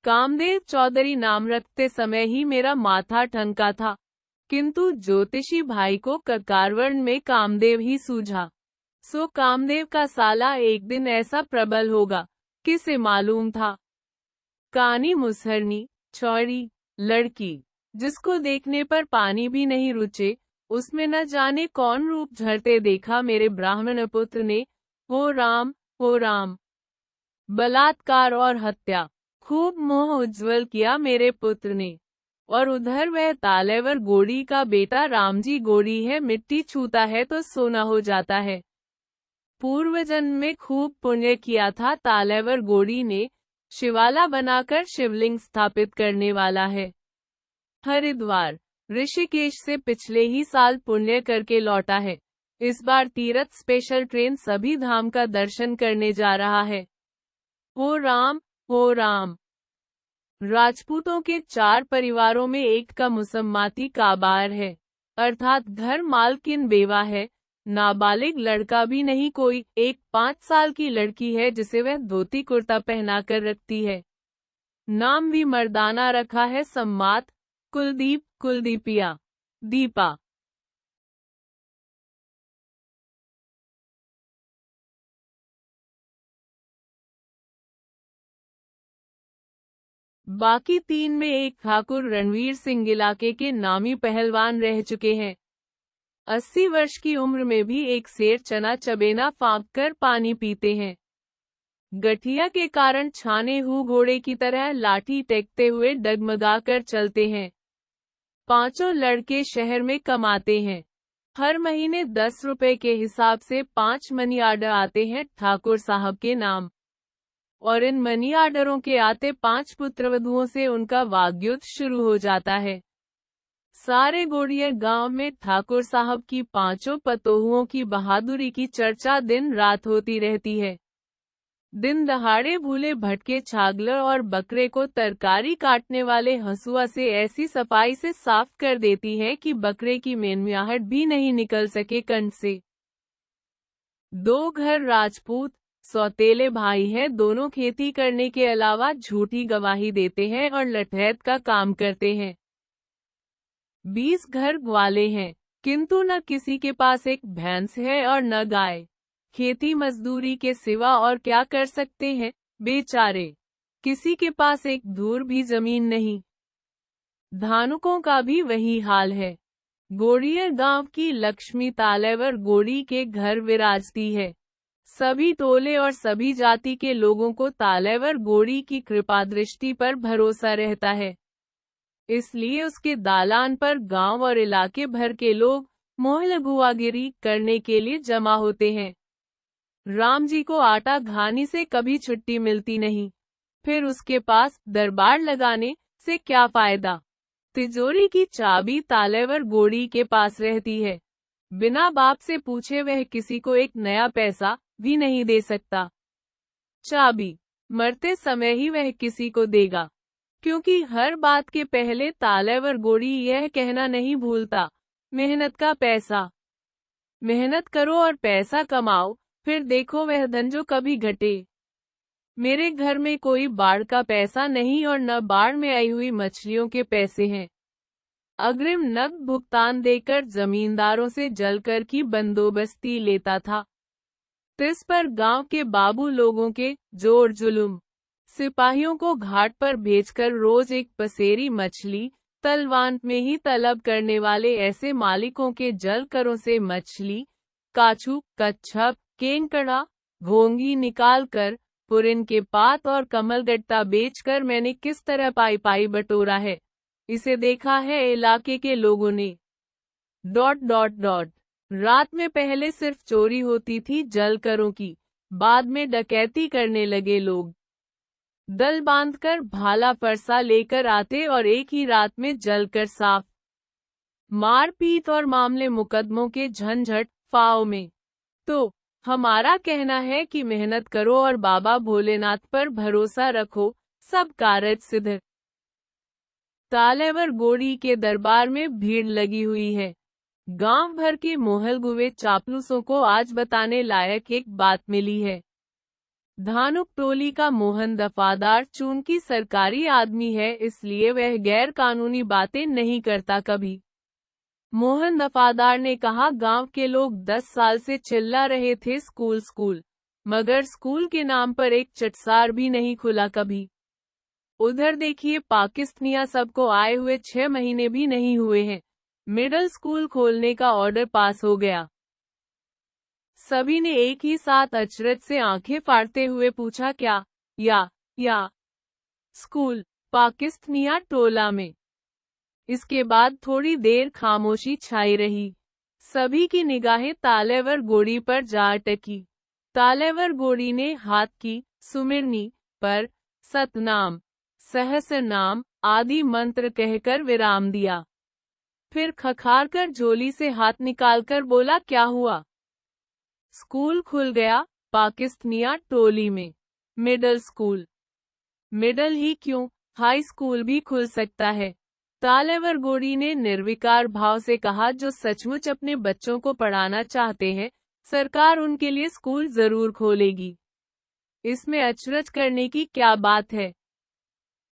Speaker 1: कामदेव चौधरी नाम रखते समय ही मेरा माथा ठनका था, किंतु ज्योतिषी भाई को ककारवर्ण में कामदेव ही सूझा। सो कामदेव का साला एक दिन ऐसा प्रबल होगा, किसे मालूम था। कानी मुसहरनी, छौड़ी, लड़की, जिसको देखने पर पानी भी नहीं रुचे, उसमें न जाने कौन रूप झरते देखा मेरे ब्राह्मण पुत्र ने। हो राम, हो राम। बलात्कार और हत्या, खूब मोह उज्जवल किया मेरे पुत्र ने। और उधर वह तालेवर गोड़ी का बेटा रामजी गोड़ी है, मिट्टी छूता है तो सोना हो जाता है। पूर्व जन्म में खूब पुण्य किया था तालेवर गोड़ी ने, शिवाला बनाकर शिवलिंग स्थापित करने वाला है। हरिद्वार ऋषिकेश से पिछले ही साल पुण्य करके लौटा है। इस बार तीर्थ स्पेशल ट्रेन सभी धाम का दर्शन करने जा रहा है। हो राम, हो राम। राजपूतों के 4 परिवारों में एक का मुसम्माती काबार है, अर्थात घर मालकिन बेवा है, नाबालिग लड़का भी नहीं, कोई एक 5 साल की लड़की है जिसे वह धोती कुर्ता पहनाकर रखती है। नाम भी मर्दाना रखा है, सम्मात, कुलदीप, कुलदीपिया, दीपा। बाकी 3 में एक ठाकुर रणवीर सिंह इलाके के नामी पहलवान रह चुके हैं। 80 वर्ष की उम्र में भी एक सेर चना चबेना फाँक कर पानी पीते हैं। गठिया के कारण छाने हुए घोड़े की तरह लाठी टेकते हुए डगमगा कर चलते हैं। 5 लड़के शहर में कमाते हैं। हर महीने 10 रुपए के हिसाब से 5 मनी आर्डर आते हैं ठाकुर साहब के नाम, और इन मनी आर्डरों के आते 5 पुत्रवधुओं से उनका वाग्युद्ध शुरू हो जाता है। सारे गोड़ियर गांव में ठाकुर साहब की 5 पतोहुओं की बहादुरी की चर्चा दिन रात होती रहती है। दिन दहाड़े भूले भटके छागलर और बकरे को तरकारी काटने वाले हंसुआ से ऐसी सफाई से साफ कर देती है कि बकरे की मेनमियाहट भी नहीं निकल सके कंठ से। 2 घर राजपूत सौतेले भाई हैं, दोनों खेती करने के अलावा झूठी गवाही देते हैं और लठैत का काम करते हैं। 20 घर ग्वाले हैं, किंतु न किसी के पास एक भैंस है और न गाय। खेती मजदूरी के सिवा और क्या कर सकते हैं बेचारे, किसी के पास एक धूर भी जमीन नहीं। धानुकों का भी वही हाल है। गोड़ियर गांव की लक्ष्मी तालेवर गोड़ी के घर विराजती है। सभी टोले और सभी जाति के लोगों को तालेवर गोड़ी की कृपा दृष्टि पर भरोसा रहता है, इसलिए उसके दालान पर गांव और इलाके भर के लोग मोहलगुआगिरी करने के लिए जमा होते हैं। राम जी को आटा घानी से कभी छुट्टी मिलती नहीं, फिर उसके पास दरबार लगाने से क्या फायदा। तिजोरी की चाबी तालेवर गोड़ी के पास रहती है। बिना बाप से पूछे वह किसी को एक नया पैसा भी नहीं दे सकता। चाबी मरते समय ही वह किसी को देगा, क्योंकि हर बात के पहले तालेवर गोड़ी यह कहना नहीं भूलता, मेहनत का पैसा। मेहनत करो और पैसा कमाओ, फिर देखो वह धन जो कभी घटे। मेरे घर में कोई बाढ़ का पैसा नहीं और न बाढ़ में आई हुई मछलियों के पैसे हैं। अग्रिम नकद भुगतान देकर जमींदारों से जलकर की बंदोबस्ती लेता था। इस पर गांव के बाबू लोगों के जोर जुलुम, सिपाहियों को घाट पर भेजकर रोज एक पसेरी मछली तलवान में ही तलब करने वाले ऐसे मालिकों के जल करों से मछली, काछू, कच्छप, केंकड़ा, घोंगी निकालकर पुरिन के पात और कमलगट्टा बेचकर मैंने किस तरह पाई पाई बटोरा है, इसे देखा है इलाके के लोगों ने। रात में पहले सिर्फ चोरी होती थी जलकरों की, बाद में डकैती करने लगे लोग। दल बांधकर भाला फरसा लेकर आते और एक ही रात में जलकर साफ। मारपीट और मामले मुकदमों के झंझट फाओ में। तो हमारा कहना है कि मेहनत करो और बाबा भोलेनाथ पर भरोसा रखो, सब कार्य सिद्ध। तालेवर गोड़ी के दरबार में भीड़ लगी हुई है। गांव भर के मोहलगुवे चापलूसों को आज बताने लायक एक बात मिली है। धानुक टोली का मोहन दफादार चूंकि सरकारी आदमी है, इसलिए वह गैर कानूनी बातें नहीं करता कभी। मोहन दफादार ने कहा, गांव के लोग 10 साल से चिल्ला रहे थे स्कूल स्कूल, मगर स्कूल के नाम पर एक चटसार भी नहीं खुला कभी। उधर देखिए पाकिस्तानिया सबको आए हुए 6 महीने भी नहीं हुए हैं, मिडिल स्कूल खोलने का ऑर्डर पास हो गया। सभी ने एक ही साथ अचरज से आंखें फाड़ते हुए पूछा, क्या? या स्कूल पाकिस्तानिया टोला में। इसके बाद थोड़ी देर खामोशी छाई रही। सभी की निगाहें तालेवर गोड़ी पर जा अटकी। तालेवर गोड़ी ने हाथ की सुमिरनी पर सतनाम, सहस्रनाम आदि मंत्र कहकर विराम दिया। फिर खखारकर झोली से हाथ निकालकर बोला, क्या हुआ? स्कूल खुल गया पाकिस्तानिया टोली में। Middle school. मिडल ही क्यों, हाई स्कूल भी खुल सकता है। तालेवर गोड़ी ने निर्विकार भाव से कहा, जो सचमुच अपने बच्चों को पढ़ाना चाहते हैं, सरकार उनके लिए स्कूल जरूर खोलेगी। इसमें अचरज करने की क्या बात है?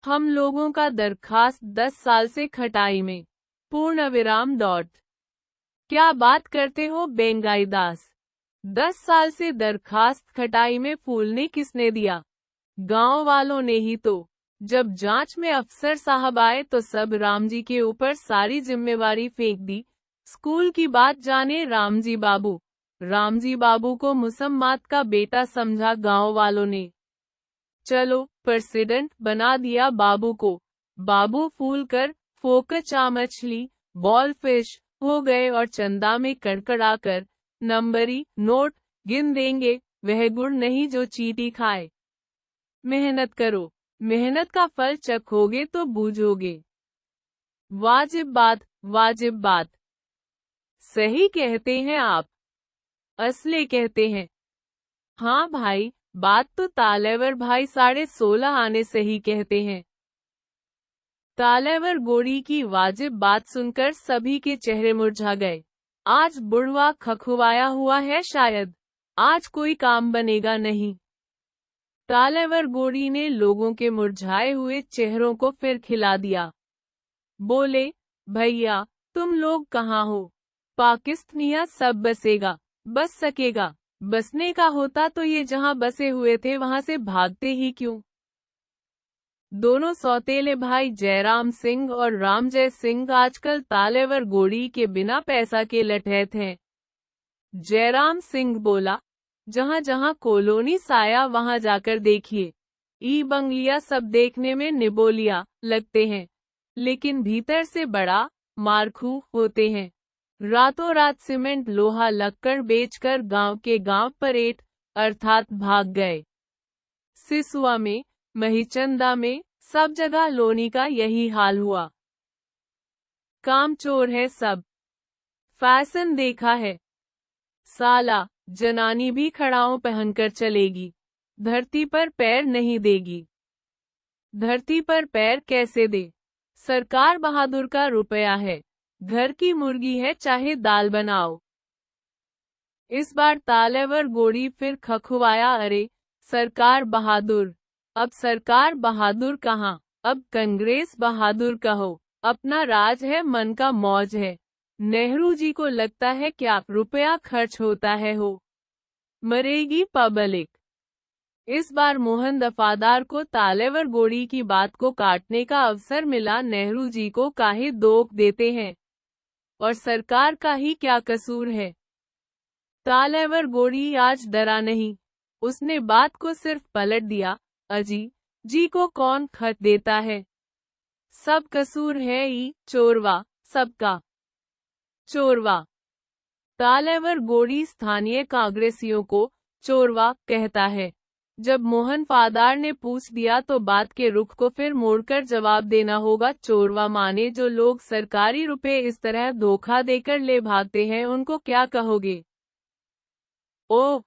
Speaker 1: हम लोगों का दरखास्त 10 साल से खटाई में। पूर्ण विराम डॉट। क्या बात करते हो बेंगाई दास? 10 साल से दरखास्त खटाई में फूलने किसने दिया? गांव वालों ने ही तो। जब जांच में अफसर साहब आए तो सब रामजी के ऊपर सारी जिम्मेवारी फेंक दी। स्कूल की बात जाने रामजी बाबू। रामजी बाबू को मुसम्मात का बेटा समझा गांव वालों ने। चलो प्रेसिडेंट बना दिया बाबू को। बाबू फूल कर फोकचा मछली बॉल फिश हो गए और चंदा में कड़कड़ाकर नंबरी नोट गिन देंगे। वह गुड़ नहीं जो चींटी खाए। मेहनत करो, मेहनत का फल चखोगे तो बूझोगे। वाजिब बात, वाजिब बात। सही कहते हैं आप। असले कहते हैं। हाँ भाई, बात तो तालेवर भाई 16.5 आने से ही कहते हैं। तालेवर गोड़ी की वाजिब बात सुनकर सभी के चेहरे मुरझा गए। आज बुढ़वा खखुवाया हुआ है शायद। आज कोई काम बनेगा नहीं। तालेवर गोड़ी ने लोगों के मुरझाए हुए चेहरों को फिर खिला दिया। बोले, भैया तुम लोग कहाँ हो? पाकिस्तानिया सब बसेगा, बस सकेगा। बसने का होता तो ये जहाँ बसे हुए थे वहां से भागते ही क्यों? दोनों सौतेले भाई जयराम सिंह और रामजय सिंह आजकल तालेवर गोड़ी के बिना पैसा के लठैत हैं। जयराम सिंह बोला, जहाँ जहाँ कॉलोनी साया वहां जाकर देखिए। ई बंगलिया सब देखने में निबोलिया लगते हैं, लेकिन भीतर से बड़ा मारखू होते हैं। रातों रात सीमेंट लोहा लक्कड़ बेचकर गांव के गांव परेड अर्थात भाग गए। सिसुआ में, महिचंदा में, सब जगह लोनी का यही हाल हुआ। कामचोर है सब। फैशन देखा है साला। जनानी भी खड़ाओं पहनकर चलेगी, धरती पर पैर नहीं देगी। धरती पर पैर कैसे दे? सरकार बहादुर का रुपया है, घर की मुर्गी है चाहे दाल बनाओ। इस बार तालेवर गोड़ी फिर खखुवाया, अरे सरकार बहादुर। अब सरकार बहादुर कहाँ, अब कांग्रेस बहादुर कहो। अपना राज है, मन का मौज है। नेहरू जी को लगता है क्या रुपया खर्च होता है हो? मरेगी पब्लिक। इस बार मोहन दफादार को तालेवर गोड़ी की बात को काटने का अवसर मिला। नेहरू जी को काहे दोख देते हैं, और सरकार का ही क्या कसूर है? तालेवर गोड़ी आज डरा नहीं। उसने बात को सिर्फ पलट दिया, अजी जी को कौन खत देता है? सब कसूर है ई चोरवा, सबका चोरवा। तालेवर गोड़ी स्थानीय कांग्रेसियों को चोरवा कहता है। जब मोहन फादार ने पूछ दिया तो बात के रुख को फिर मोड़कर जवाब देना होगा। चोरवा माने जो लोग सरकारी रुपए इस तरह धोखा देकर ले भागते हैं, उनको क्या कहोगे? ओह,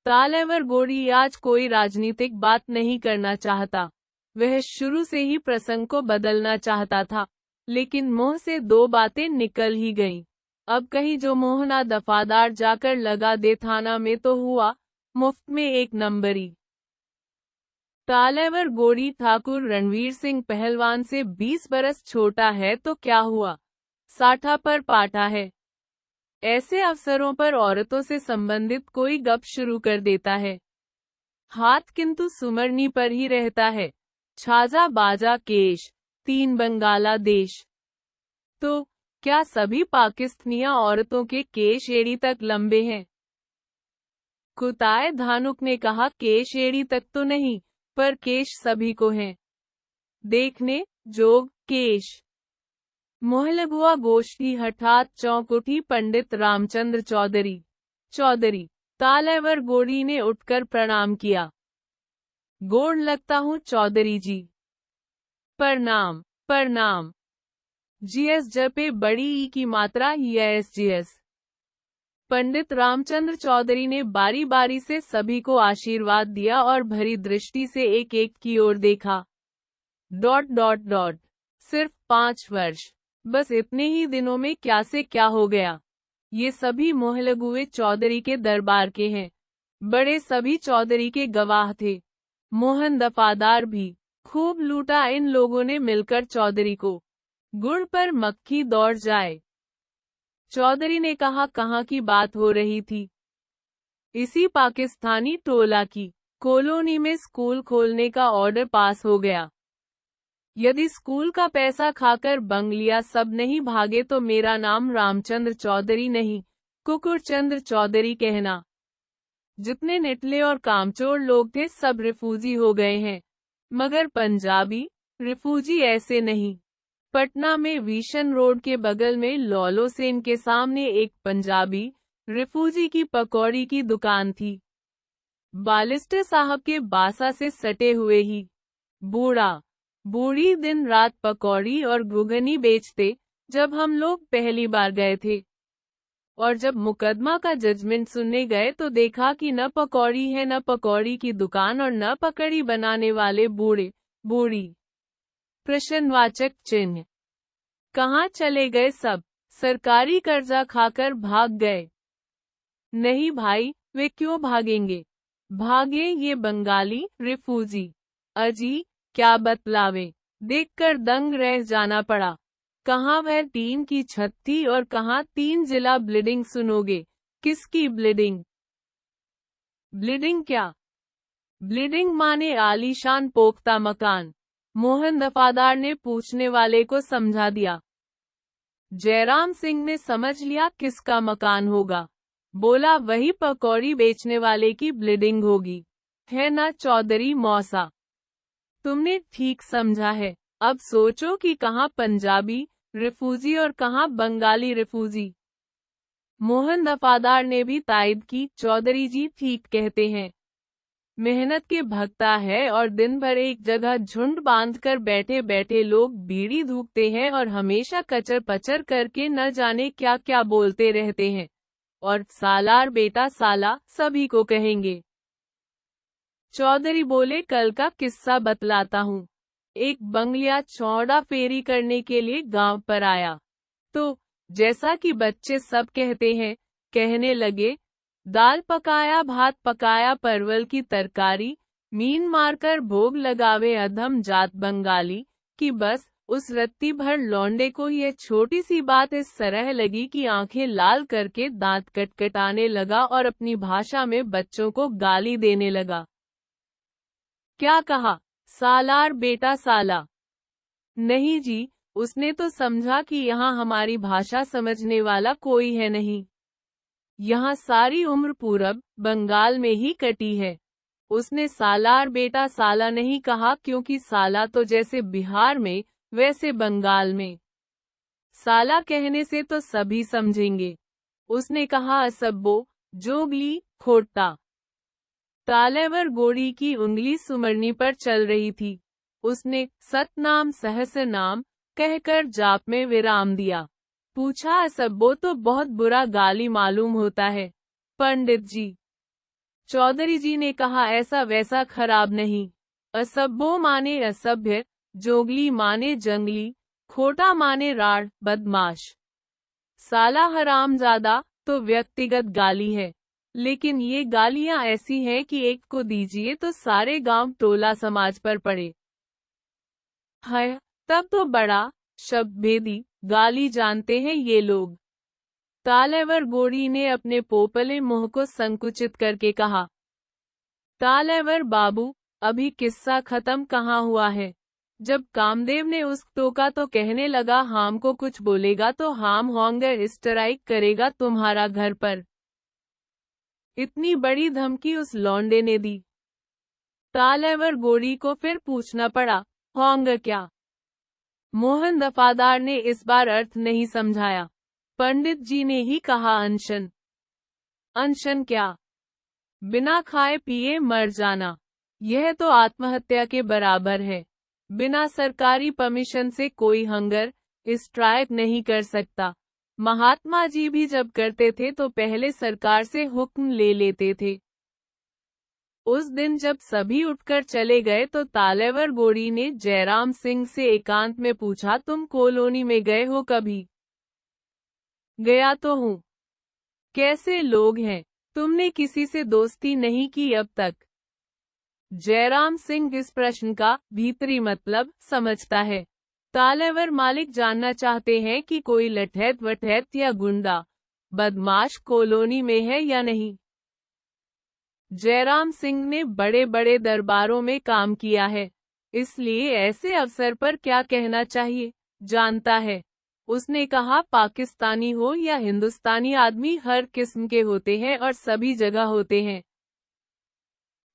Speaker 1: तालेवर गोड़ी आज कोई राजनीतिक बात नहीं करना चाहता। वह शुरू से ही प्रसंग को बदलना चाहता था, लेकिन मुंह से 2 बातें निकल ही गईं। अब कहीं जो मोहना दफादार जाकर लगा दे थाना में तो हुआ मुफ्त में 1 नंबरी। तालेवर गोड़ी ठाकुर रणवीर सिंह पहलवान से 20 बरस छोटा है तो क्या हुआ, साठा पर पाटा है। ऐसे अवसरों पर औरतों से संबंधित कोई गप शुरू कर देता है। हाथ किंतु सुमरनी पर ही रहता है। छाजा बाजा केश 3 बंगाला देश। तो क्या सभी पाकिस्तानिया औरतों के केश एड़ी तक लंबे हैं? कुताए धानुक ने कहा, केश एड़ी तक तो नहीं, पर केश सभी को हैं। देखने जोग केश। मोहलगुआ गोष्ठी हठात चौंक उठी। पंडित रामचंद्र चौधरी। तालेवर गोड़ी ने उठकर प्रणाम किया। गोड़ लगता हूँ चौधरी जी। प्रणाम प्रणाम। जीएस जपे बड़ी ई की मात्रा यस जीएस। पंडित रामचंद्र चौधरी ने बारी बारी से सभी को आशीर्वाद दिया और भरी दृष्टि से एक एक की ओर देखा। ... सिर्फ 5 वर्ष, बस इतने ही दिनों में क्या से क्या हो गया। ये सभी मोहलगुए चौधरी के दरबार के हैं। बड़े सभी चौधरी के गवाह थे। मोहन दफादार भी। खूब लूटा इन लोगों ने मिलकर चौधरी को। गुड़ पर मक्खी दौड़ जाए। चौधरी ने कहा, कहाँ की बात हो रही थी? इसी पाकिस्तानी टोला की। कॉलोनी में स्कूल खोलने का ऑर्डर पास हो गया। यदि स्कूल का पैसा खाकर बंगलिया सब नहीं भागे तो मेरा नाम रामचंद्र चौधरी नहीं, कुकुरचंद्र चौधरी कहना। जितने निटले और कामचोर लोग थे सब रिफ्यूजी हो गए हैं, मगर पंजाबी रिफ्यूजी ऐसे नहीं। पटना में विशन रोड के बगल में लौलो सेन के सामने एक पंजाबी रिफ्यूजी की पकौड़ी की दुकान थी। बालिस्टर साहब के बासा से सटे हुए ही। बूढ़ा बूढ़ी दिन रात पकौड़ी और घुघनी बेचते। जब हम लोग पहली बार गए थे और जब मुकदमा का जजमेंट सुनने गए तो देखा कि न पकौड़ी है, न पकौड़ी की दुकान और न पकड़ी बनाने वाले बूढ़े बूढ़ी। प्रश्नवाचक चिन्ह। कहाँ चले गए सब? सरकारी कर्जा खाकर भाग गए? नहीं भाई, वे क्यों भागेंगे? भागे ये बंगाली रिफ्यूजी। अजी क्या बतलावे, देखकर दंग रह जाना पड़ा। कहाँ वह टीन की छत थी और कहाँ 3 जिला ब्लीडिंग सुनोगे। किसकी ब्लीडिंग? ब्लीडिंग क्या? ब्लीडिंग माने आलीशान पोख्ता मकान। मोहन दफादार ने पूछने वाले को समझा दिया। जयराम सिंह ने समझ लिया किसका मकान होगा। बोला वही पकौड़ी बेचने वाले की ब्लीडिंग होगी, है ना चौधरी मौसा? तुमने ठीक समझा है। अब सोचो कि कहाँ पंजाबी रिफ्यूजी और कहाँ बंगाली रिफ्यूजी। मोहन दफादार ने भी तायद की, चौधरी जी ठीक कहते हैं। मेहनत के भगता है और दिन भर एक जगह झुंड बांधकर बैठे बैठे लोग बीड़ी धूकते हैं और हमेशा कचर पचर करके न जाने क्या क्या बोलते रहते हैं। और सालार बेटा साला सभी को कहेंगे। चौधरी बोले, कल का किस्सा बतलाता हूँ। एक बंगलिया चौड़ा फेरी करने के लिए गांव पर आया, तो जैसा कि बच्चे सब कहते हैं, कहने लगे, दाल पकाया भात पकाया परवल की तरकारी, मीन मारकर भोग लगावे अधम जात बंगाली। कि बस उस रत्ती भर लौंडे को यह छोटी सी बात इस तरह लगी कि आंखें लाल करके दांत कटकटाने लगा और अपनी भाषा में बच्चों को गाली देने लगा। क्या कहा? सालार बेटा साला। नहीं जी, उसने तो समझा कि यहाँ हमारी भाषा समझने वाला कोई है नहीं। यहाँ सारी उम्र पूरब बंगाल में ही कटी है। उसने सालार बेटा साला नहीं कहा, क्योंकि साला तो जैसे बिहार में वैसे बंगाल में साला कहने से तो सभी समझेंगे। उसने कहा असब्बो, जोगली, खोटा। तालेवर गोड़ी की उंगली सुमरनी पर चल रही थी। उसने सतनाम सहस्र नाम कहकर जाप में विराम दिया। पूछा, असब्बो तो बहुत बुरा गाली मालूम होता है पंडित जी। चौधरी जी ने कहा, ऐसा वैसा खराब नहीं। असब्बो माने असभ्य, जोगली माने जंगली, खोटा माने राड़ बदमाश, साला हरामजादा तो व्यक्तिगत गाली है। लेकिन ये गालियां ऐसी हैं कि एक को दीजिए तो सारे गांव टोला समाज पर पड़े। है तब तो बड़ा शब्दभेदी गाली जानते हैं ये लोग। तालेवर गोड़ी ने अपने पोपले मुंह को संकुचित करके कहा। तालेवर बाबू, अभी किस्सा खत्म कहाँ हुआ है। जब कामदेव ने उस टोका तो कहने लगा, हाम को कुछ बोलेगा तो हाम होंगे स्ट्राइक करेगा तुम्हारा घर पर। इतनी बड़ी धमकी उस लौंडे ने दी। तालेवर गोड़ी को फिर पूछना पड़ा, होंगे क्या? मोहन दफादार ने इस बार अर्थ नहीं समझाया। पंडित जी ने ही कहा, अनशन। अनशन क्या? बिना खाए पिए मर जाना। यह तो आत्महत्या के बराबर है। बिना सरकारी परमिशन से कोई हंगर स्ट्राइक नहीं कर सकता। महात्मा जी भी जब करते थे तो पहले सरकार से हुक्म ले लेते थे। उस दिन जब सभी उठकर चले गए तो तालेवर गोड़ी ने जयराम सिंह से एकांत में पूछा, तुम कॉलोनी में गए हो कभी? गया तो हूँ। कैसे लोग हैं? तुमने किसी से दोस्ती नहीं की अब तक? जयराम सिंह इस प्रश्न का भीतरी मतलब समझता है। तालेवर मालिक जानना चाहते हैं कि कोई लठैत वठैत या गुंडा बदमाश कॉलोनी में है या नहीं। जयराम सिंह ने बड़े बड़े दरबारों में काम किया है, इसलिए ऐसे अवसर पर क्या कहना चाहिए जानता है। उसने कहा, पाकिस्तानी हो या हिंदुस्तानी आदमी हर किस्म के होते हैं और सभी जगह होते हैं।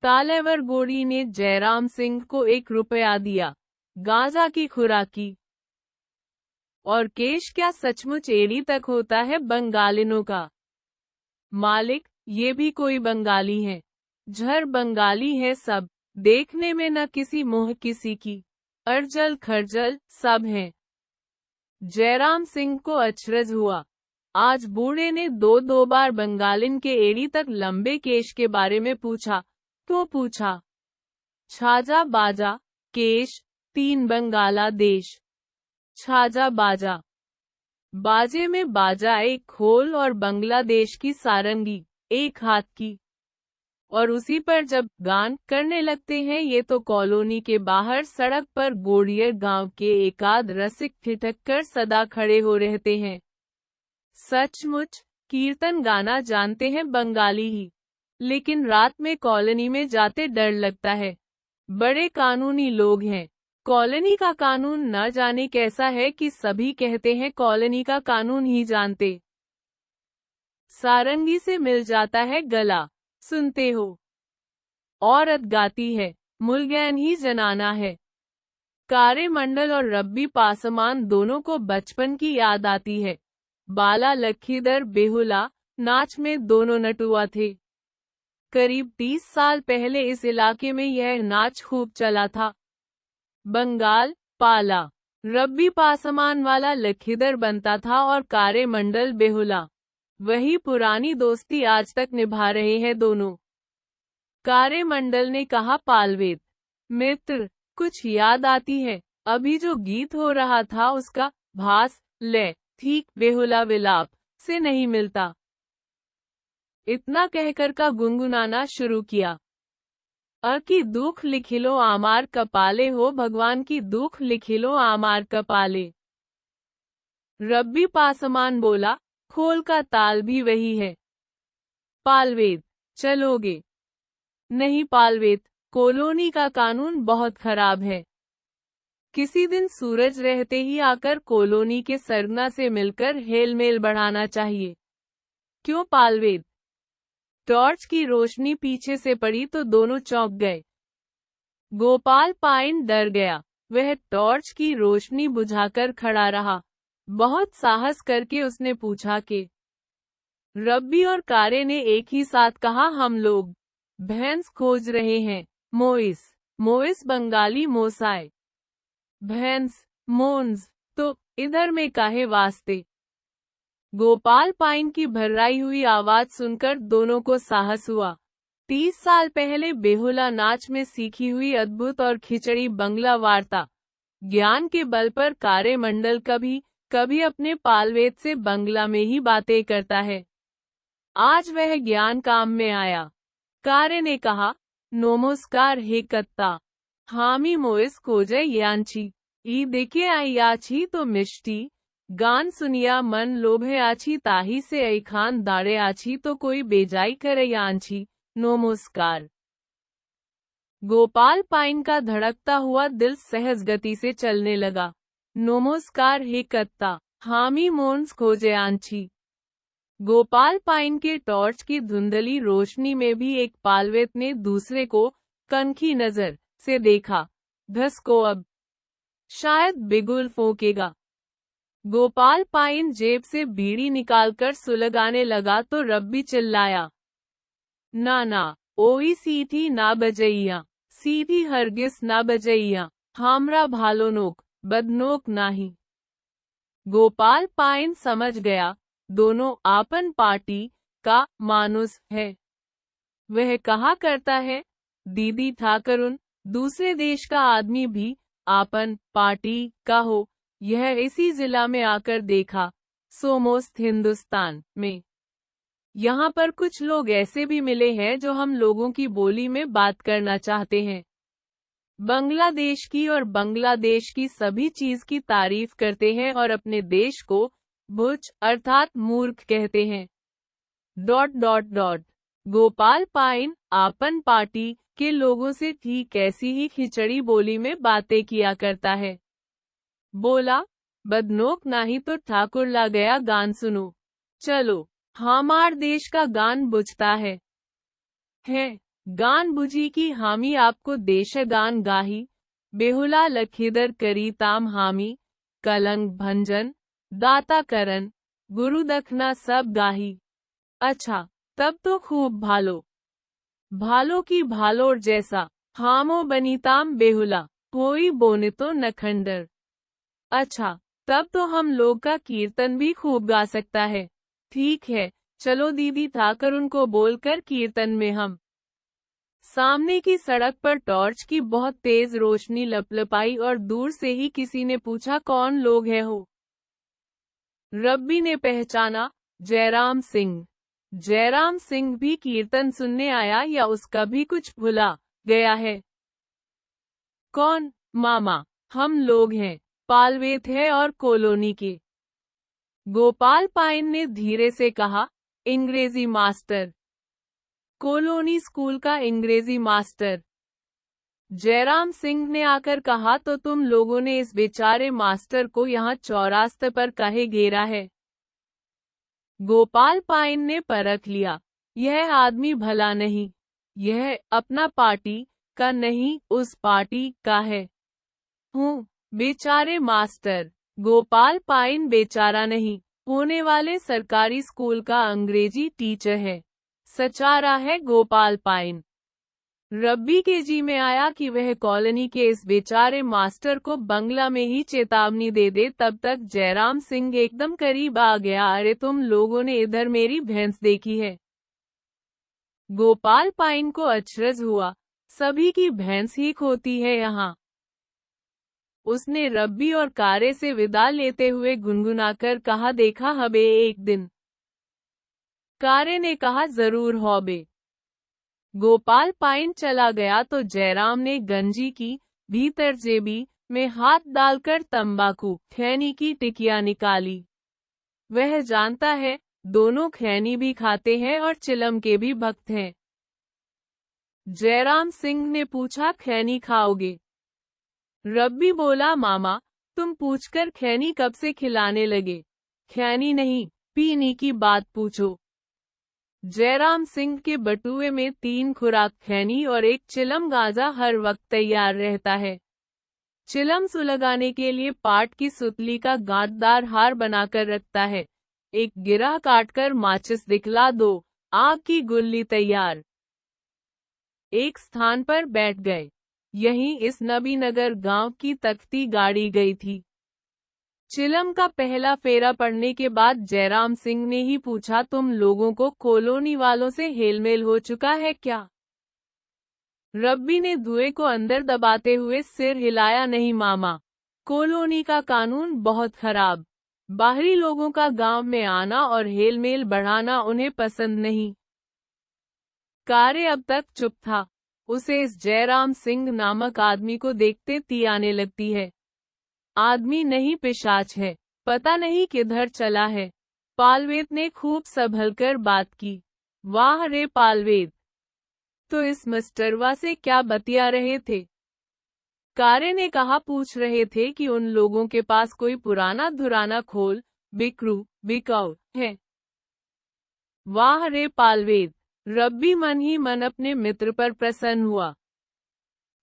Speaker 1: तालेवर गोड़ी ने जयराम सिंह को 1 रुपया दिया, गांजा की खुराकी। और केश क्या सचमुच एड़ी तक होता है बंगालिनों का? मालिक, ये भी कोई बंगाली है? झर बंगाली है सब, देखने में न किसी मुँह किसी की, अर्जल खर्जल सब हैं। जयराम सिंह को अचरज हुआ। आज बूढ़े ने 2 बार बंगालिन के एड़ी तक लंबे केश के बारे में पूछा। तो पूछा, छाजा बाजा केश 3 बंगाला देश। छाजा बाजा, बाजे में बाजा 1 खोल और बांग्लादेश की सारंगी 1 हाथ की। और उसी पर जब गान करने लगते हैं ये तो कॉलोनी के बाहर सड़क पर गोड़ियर गांव के एकाध रसिक ठिठक कर सदा खड़े हो रहते हैं। सचमुच कीर्तन गाना जानते हैं बंगाली ही, लेकिन रात में कॉलोनी में जाते डर लगता है। बड़े कानूनी लोग हैं। कॉलोनी का कानून न जाने कैसा है कि सभी कहते हैं कॉलोनी का कानून ही जानते। सारंगी से मिल जाता है गला, सुनते हो? औरत गाती है, मुलगैन ही जनाना है। कारे मंडल और रब्बी पासमान दोनों को बचपन की याद आती है। बाला लखीदर बेहुला नाच में दोनों नटुआ थे। करीब 30 साल पहले इस इलाके में यह नाच खूब चला था। बंगाल पाला रब्बी पासमान वाला लखीदर बनता था और कारे मंडल बेहुला। वही पुरानी दोस्ती आज तक निभा रहे हैं दोनों। कारे मंडल ने कहा, पालवेद मित्र, कुछ याद आती है? अभी जो गीत हो रहा था उसका भास ले ठीक बेहुला विलाप से नहीं मिलता। इतना कहकर का गुनगुनाना शुरू किया। की दुख लिखिलो आमार कपाले हो, भगवान की दुख लिखिलो आमार कपाले। रब्बी पासमान बोला, खोल का ताल भी वही है। पालवेद, चलोगे? नहीं पालवेद, कॉलोनी का कानून बहुत खराब है। किसी दिन सूरज रहते ही आकर कॉलोनी के सरगना से मिलकर हेलमेल बढ़ाना चाहिए। क्यों पालवेद? टॉर्च की रोशनी पीछे से पड़ी तो दोनों चौंक गए। गोपाल पाइन डर गया। वह टॉर्च की रोशनी बुझाकर खड़ा रहा। बहुत साहस करके उसने पूछा कि रब्बी और कारे ने एक ही साथ कहा, हम लोग भैंस खोज रहे हैं। मोइस मोइस बंगाली मोसाए, भैंस मोन्स, तो इधर में काहे वास्ते? गोपाल पाइन की भर्राई हुई आवाज सुनकर दोनों को साहस हुआ। 30 साल पहले बेहुला नाच में सीखी हुई अद्भुत और खिचड़ी बंगला वार्ता ज्ञान के बल पर कारे मंडल कभी अपने पालवेद से बंगला में ही बातें करता है। आज वह ज्ञान काम में आया। कारे ने कहा, नमस्कार हे कत्ता, हामी मोइस खोजे यांची, ई देखे आई आछी तो मिष्टी, गान सुनिया मन लोभे आछी ताही से आई खान दाड़े आछी तो कोई बेजाई करे यांची, नमस्कार। गोपाल पाइन का धड़कता हुआ दिल सहज गति से चलने लगा। नमस्कार हे कत्ता, हामी मोन्स खोजे आंची। गोपाल पाइन के टॉर्च की धुंधली रोशनी में भी एक पालवेद ने दूसरे को कनखी नजर से देखा। घस को अब शायद बिगुल फोकेगा। गोपाल पाइन जेब से बीड़ी निकालकर सुलगाने लगा तो रब्बी चिल्लाया, ना ना, ओई सीठी ना बजैया, सीधी हरगिस ना बजैया, हामरा भालो नोक, बदनोक नाही। गोपाल पाइन समझ गया, दोनों आपन पार्टी का मानुस है। वह कहा करता है, दीदी ठाकरुन, दूसरे देश का आदमी भी आपन पार्टी का हो, यह इसी जिला में आकर देखा, सोमोस्त हिंदुस्तान में। यहाँ पर कुछ लोग ऐसे भी मिले हैं जो हम लोगों की बोली में बात करना चाहते हैं। बांग्लादेश की और बांग्लादेश की सभी चीज की तारीफ करते हैं और अपने देश को बुच अर्थात मूर्ख कहते हैं। गोपाल पाइन आपन पार्टी के लोगों से ठीक ऐसी ही खिचड़ी बोली में बातें किया करता है। बोला, बदनोक नाही तो ठाकुर ला गया गान सुनो। चलो, हमार देश का गान बुझता है। गान बुझी की हामी आपको देश गान गाही, बेहुला लखीदर करी ताम हामी, कलंक भंजन, दाता करन, गुरु दखना सब गाही। अच्छा, तब तो खूब भालो। भालो की भालोर जैसा, हामो बनीताम बेहुला, कोई बोने तो नखंडर। अच्छा, तब तो हम लोग का कीर्तन भी खूब गा सकता है। ठीक है, चलो दीदी ठाकर उनको बोलकर कीर्तन में हम। सामने की सड़क पर टॉर्च की बहुत तेज रोशनी लपलपाई और दूर से ही किसी ने पूछा, कौन लोग है हो? रब्बी ने पहचाना, जयराम सिंह। जयराम सिंह भी कीर्तन सुनने आया या उसका भी कुछ भुला गया है? कौन, मामा, हम लोग हैं, पालवेत है और कॉलोनी के। गोपाल पाइन ने धीरे से कहा, अंग्रेजी मास्टर। कॉलोनी स्कूल का अंग्रेजी मास्टर। जयराम सिंह ने आकर कहा, तो तुम लोगों ने इस बेचारे मास्टर को यहाँ चौरास्ते पर काहे घेरा है? गोपाल पाइन ने परख लिया, यह आदमी भला नहीं, यह अपना पार्टी का नहीं, उस पार्टी का है। हूँ, बेचारे मास्टर। गोपाल पाइन बेचारा नहीं, होने वाले सरकारी स्कूल का अंग्रेजी टीचर है। सचारा है गोपाल पाइन। रब्बी के जी में आया कि वह कॉलोनी के इस बेचारे मास्टर को बंगला में ही चेतावनी दे दे। तब तक जयराम सिंह एकदम करीब आ गया। अरे तुम लोगों ने इधर मेरी भैंस देखी है? गोपाल पाइन को अचरज हुआ, सभी की भैंस ही खोती है यहाँ। उसने रब्बी और कारे से विदा लेते हुए गुनगुनाकर कहा, देखा हबे एक दिन? कारे ने कहा, जरूर हौबे। गोपाल पाइन चला गया तो जयराम ने गंजी की भीतर जेबी में हाथ डालकर तंबाकू खैनी की टिकिया निकाली। वह जानता है, दोनों खैनी भी खाते हैं और चिलम के भी भक्त हैं। जयराम सिंह ने पूछा, खैनी खाओगे? रब्बी बोला, मामा, तुम पूछकर खैनी कब से खिलाने लगे? खैनी नहीं, पीने की बात पूछो। जयराम सिंह के बटुए में 3 खुराक खैनी और 1 चिलम गांजा हर वक्त तैयार रहता है। चिलम सुलगाने के लिए पाट की सुतली का गांठदार हार बनाकर रखता है। एक गिरा काटकर माचिस दिखला दो, आग की गुल्ली तैयार। एक स्थान पर बैठ गए। यहीं इस नबीनगर गांव की तख्ती गाड़ी गई थी। चिलम का पहला फेरा पड़ने के बाद जयराम सिंह ने ही पूछा, तुम लोगों को कॉलोनी वालों से हेलमेल हो चुका है क्या? रब्बी ने धुएं को अंदर दबाते हुए सिर हिलाया, नहीं मामा, कॉलोनी का कानून बहुत खराब। बाहरी लोगों का गांव में आना और हेलमेल बढ़ाना उन्हें पसंद नहीं। कारे अब तक चुप था। उसे इस जयराम सिंह नामक आदमी को देखते ती आने लगती है। आदमी नहीं पिशाच है, पता नहीं किधर चला है। पालवेत ने खूब संभलकर बात की। वाह रे पालवेत, तो इस मिस्टरवा से क्या बतिया रहे थे? कारे ने कहा, पूछ रहे थे कि उन लोगों के पास कोई पुराना धुराना खोल बिकाऊ है। वाह रे पालवेत, रब्बी मन ही मन अपने मित्र पर प्रसन्न हुआ।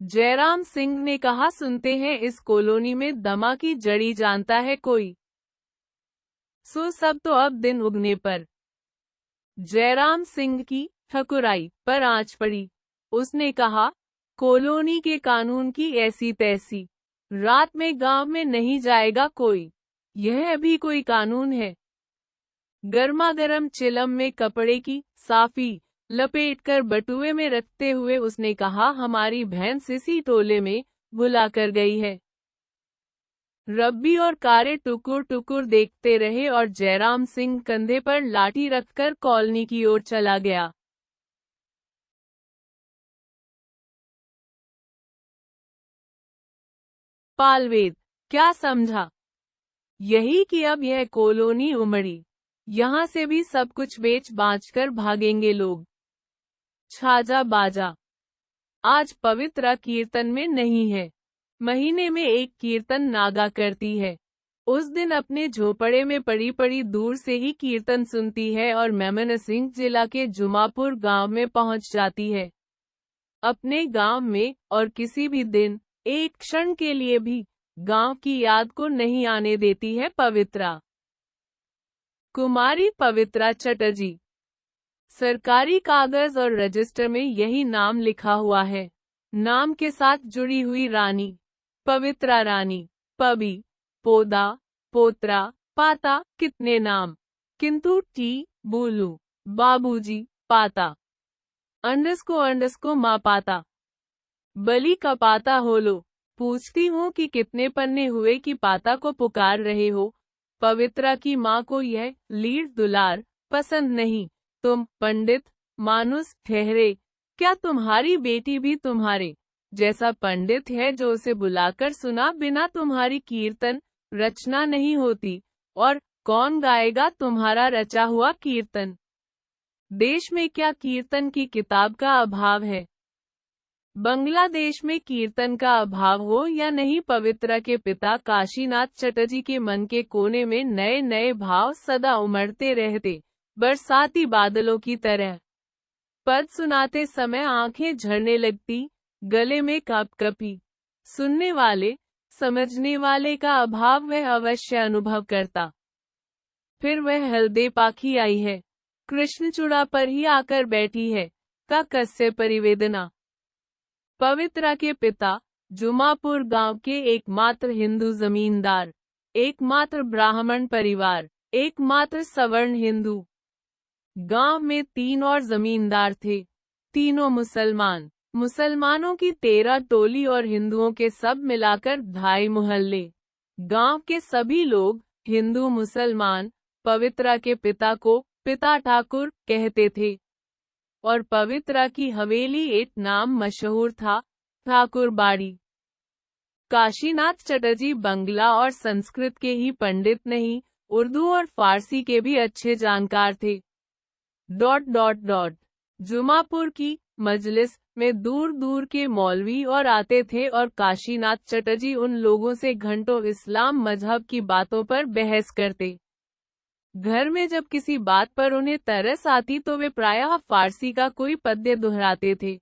Speaker 1: जयराम सिंह ने कहा, सुनते हैं इस कॉलोनी में दमा की जड़ी जानता है कोई? सो सब तो अब दिन उगने पर। जयराम सिंह की ठकुराई पर आंच पड़ी। उसने कहा, कॉलोनी के कानून की ऐसी तैसी, रात में गांव में नहीं जाएगा कोई, यह भी कोई कानून है। गर्मागर्म चिलम में कपड़े की साफी लपेटकर बटुए में रखते हुए उसने कहा, हमारी भैंस इसी टोले में बुला कर गई है। रब्बी और कारे टुकुर टुकुर देखते रहे और जयराम सिंह कंधे पर लाठी रखकर कॉलोनी की ओर चला गया। पालवेद क्या समझा? यही कि अब यह कॉलोनी उमड़ी, यहाँ से भी सब कुछ बेच बाच कर भागेंगे लोग। छाजा बाजा आज पवित्रा कीर्तन में नहीं है। महीने में एक कीर्तन नागा करती है। उस दिन अपने झोपड़े में पड़ी पड़ी दूर से ही कीर्तन सुनती है और मेमनसिंह जिला के जुमापुर गांव में पहुंच जाती है। अपने गांव में और किसी भी दिन एक क्षण के लिए भी गांव की याद को नहीं आने देती है पवित्रा। कुमारी पवित्रा चटर्जी। सरकारी कागज और रजिस्टर में यही नाम लिखा हुआ है। नाम के साथ जुड़ी हुई रानी, पवित्रा रानी, पबी, पोदा, पोत्रा, पाता, कितने नाम, किंतु टी, बोलू, बाबूजी, पाता, अंडस्को माँ पाता, बलि का पाता हो लो। पूछती हूँ कि कितने पन्ने हुए कि पाता को पुकार रहे हो। पवित्रा की माँ को यह लीड दुलार पसंद नहीं। तुम पंडित मानुस ठहरे, क्या तुम्हारी बेटी भी तुम्हारे जैसा पंडित है जो उसे बुलाकर सुना बिना तुम्हारी कीर्तन रचना नहीं होती? और कौन गाएगा तुम्हारा रचा हुआ कीर्तन? देश में क्या कीर्तन की किताब का अभाव है? बांग्लादेश में कीर्तन का अभाव हो या नहीं, पवित्रा के पिता काशीनाथ चटर्जी के मन के कोने में नए नए भाव सदा उमड़ते रहते, बरसाती बादलों की तरह। पद सुनाते समय आंखें झरने लगती, गले में कपकपी। सुनने वाले समझने वाले का अभाव वह अवश्य अनुभव करता। फिर वह हल्दे पाखी आई है, कृष्णचूड़ा पर ही आकर बैठी है, का कस्य परिवेदना। पवित्रा के पिता जुमापुर गांव के एकमात्र हिंदू जमींदार, एकमात्र ब्राह्मण परिवार, एकमात्र सवर्ण हिंदू। गांव में 3 और जमींदार थे, तीनों मुसलमान। मुसलमानों की 13 टोली और हिंदुओं के सब मिलाकर 2.5 मोहल्ले। गांव के सभी लोग हिंदू मुसलमान पवित्रा के पिता को पिता ठाकुर कहते थे। और पवित्रा की हवेली एक नाम मशहूर था, ठाकुर बाड़ी। काशीनाथ चटर्जी बंगला और संस्कृत के ही पंडित नहीं, उर्दू और फारसी के भी अच्छे जानकार थे। जुमापुर की मजलिस में दूर दूर के मौलवी और आते थे और काशीनाथ चटर्जी उन लोगों से घंटों इस्लाम मजहब की बातों पर बहस करते। घर में जब किसी बात पर उन्हें तरस आती तो वे प्रायः फारसी का कोई पद्य दोहराते थे।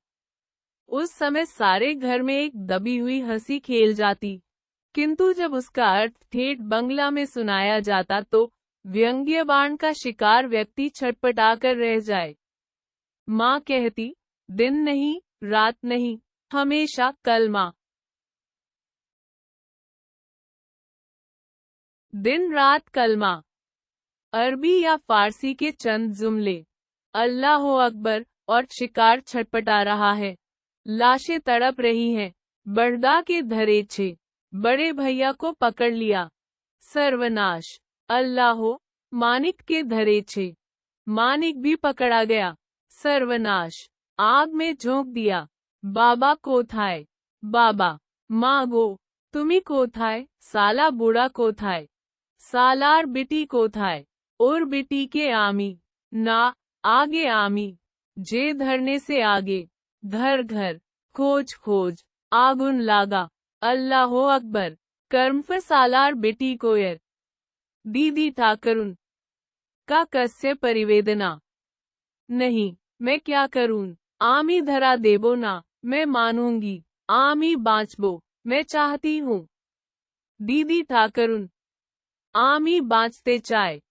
Speaker 1: उस समय सारे घर में एक दबी हुई हंसी खेल जाती, किंतु जब उसका अर्थ ठेठ बंगला में सुनाया जाता तो व्यंग्य बाण का शिकार व्यक्ति छटपटा कर रह जाए। माँ कहती, दिन नहीं रात नहीं, हमेशा कलमा। दिन रात कलमा। अरबी या फारसी के चंद जुमले, अल्लाहो अकबर, और शिकार छटपटा रहा है। लाशें तड़प रही हैं। बड़दा के धरेछे, बड़े भैया को पकड़ लिया। सर्वनाश। अल्लाहो, मानिक के धरेछे, मानिक भी पकड़ा गया। सर्वनाश। आग में झोंक दिया। बाबा कोथाय, बाबा। मागो, तुमी कोथाय, साला बूढ़ा कोथाय, सालार बिटी कोथाय, और बिटी के आमी, ना, आगे आमी, जे धरने से आगे, धर घर, खोज खोज, आगुन लागा, अल्लाहो अकबर, कर्मफर सालार बिटी कोयर, दीदी ठाकरुन, का कस्य परिवेदना। नहीं, मैं क्या करूं, आमी धरा देबो ना, मैं मानूंगी, आमी बाँचबो, मैं चाहती हूँ। दीदी ठाकरुन, आमी बाँचते चाय।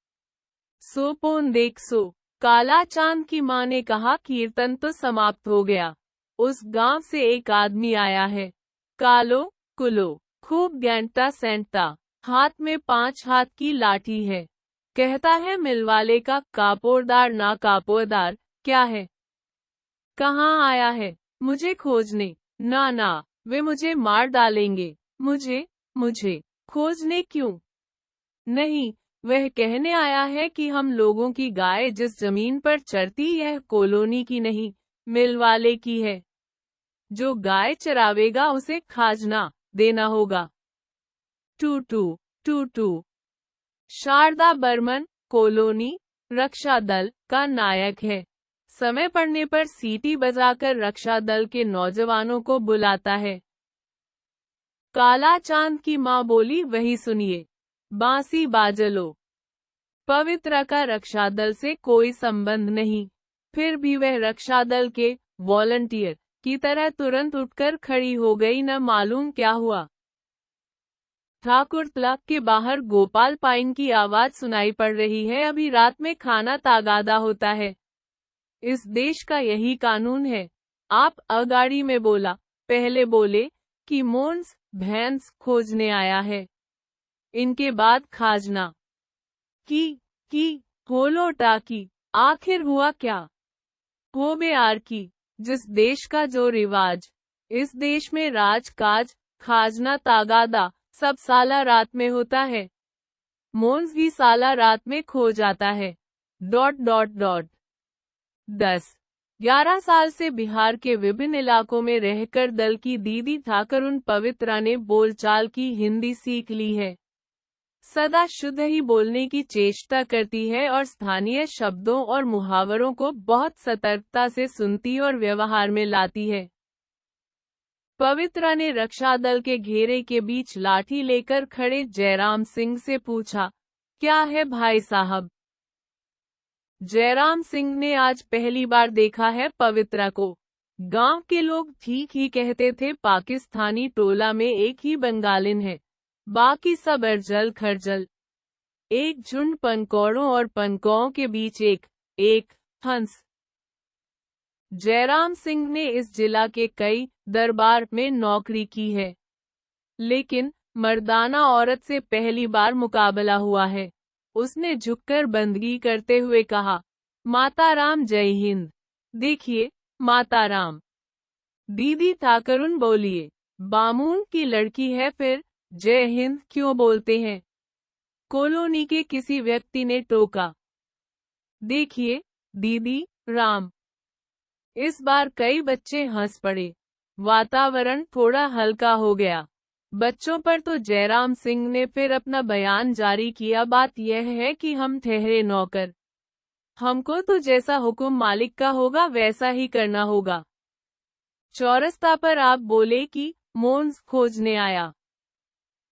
Speaker 1: सोपोन देख सो, काला चांद की माँ ने कहा, कीर्तन तो समाप्त हो गया। उस गांव से एक आदमी आया है, कालो कुलो, खूब गैंटा सैंटा, हाथ में 5 हाथ की लाठी है। कहता है मिलवाले का कापोरदार ना कापोरदार, क्या है? कहाँ आया है मुझे खोजने? ना ना, वे मुझे मार डालेंगे। मुझे मुझे खोजने क्यों? नहीं, वह कहने आया है कि हम लोगों की गाय जिस जमीन पर चरती यह कॉलोनी की नहीं, मिल वाले की है। जो गाय चरावेगा उसे खाजना देना होगा। Two two two two. Sharda Burman, colony रक्षा दल का नायक है। समय पड़ने पर सीटी बजाकर रक्षा दल के नौजवानों को बुलाता है। काला चांद की माँ बोली, वही सुनिए, बांसी बाजलो। पवित्रा का रक्षा दल से कोई संबंध नहीं, फिर भी वह रक्षा दल के वॉलंटियर की तरह तुरंत उठकर खड़ी हो गई। न मालूम क्या हुआ। ठाकुर तला के बाहर गोपाल पाइन की आवाज सुनाई पड़ रही है। अभी रात में खाना तागादा होता है। इस देश का यही कानून है। आप अगाड़ी में बोला, पहले बोले कि मोन्स भैंस खोजने आया है, इनके बाद खाजना की होलो टाकी। आखिर हुआ क्या? हो बेआर की। जिस देश का जो रिवाज, इस देश में राज काज खाजना तागादा सब साला रात में होता है। मोन्स भी साला रात में खो जाता है। ... 10-11 साल से बिहार के विभिन्न इलाकों में रहकर दल की दीदी ठाकुरुन पवित्रा ने बोलचाल की हिंदी सीख ली है। सदा शुद्ध ही बोलने की चेष्टा करती है और स्थानीय शब्दों और मुहावरों को बहुत सतर्कता से सुनती और व्यवहार में लाती है। पवित्रा ने रक्षा दल के घेरे के बीच लाठी लेकर खड़े जयराम सिंह से पूछा, क्या है भाई साहब? जयराम सिंह ने आज पहली बार देखा है पवित्रा को। गांव के लोग ठीक ही कहते थे, पाकिस्तानी टोला में एक ही बंगालिन है, बाकी सब अर्जल खर्जल। एक झुंड पनकौड़ों और पनकौओं के बीच एक हंस। जयराम सिंह ने इस जिला के कई दरबार में नौकरी की है, लेकिन मर्दाना औरत से पहली बार मुकाबला हुआ है। उसने झुककर बंदगी करते हुए कहा, माताराम जय हिंद। देखिए माताराम। दीदी ठाकुरुन बोलिए, बामून की लड़की है, फिर जय हिंद क्यों बोलते हैं? कॉलोनी के किसी व्यक्ति ने टोका। देखिए दीदी राम। इस बार कई बच्चे हंस पड़े। वातावरण थोड़ा हल्का हो गया। बच्चों पर तो जयराम सिंह ने फिर अपना बयान जारी किया। बात यह है कि हम ठहरे नौकर, हमको तो जैसा हुक्म मालिक का होगा वैसा ही करना होगा। चौरस्ता पर आप बोले कि मोन्स खोजने आया।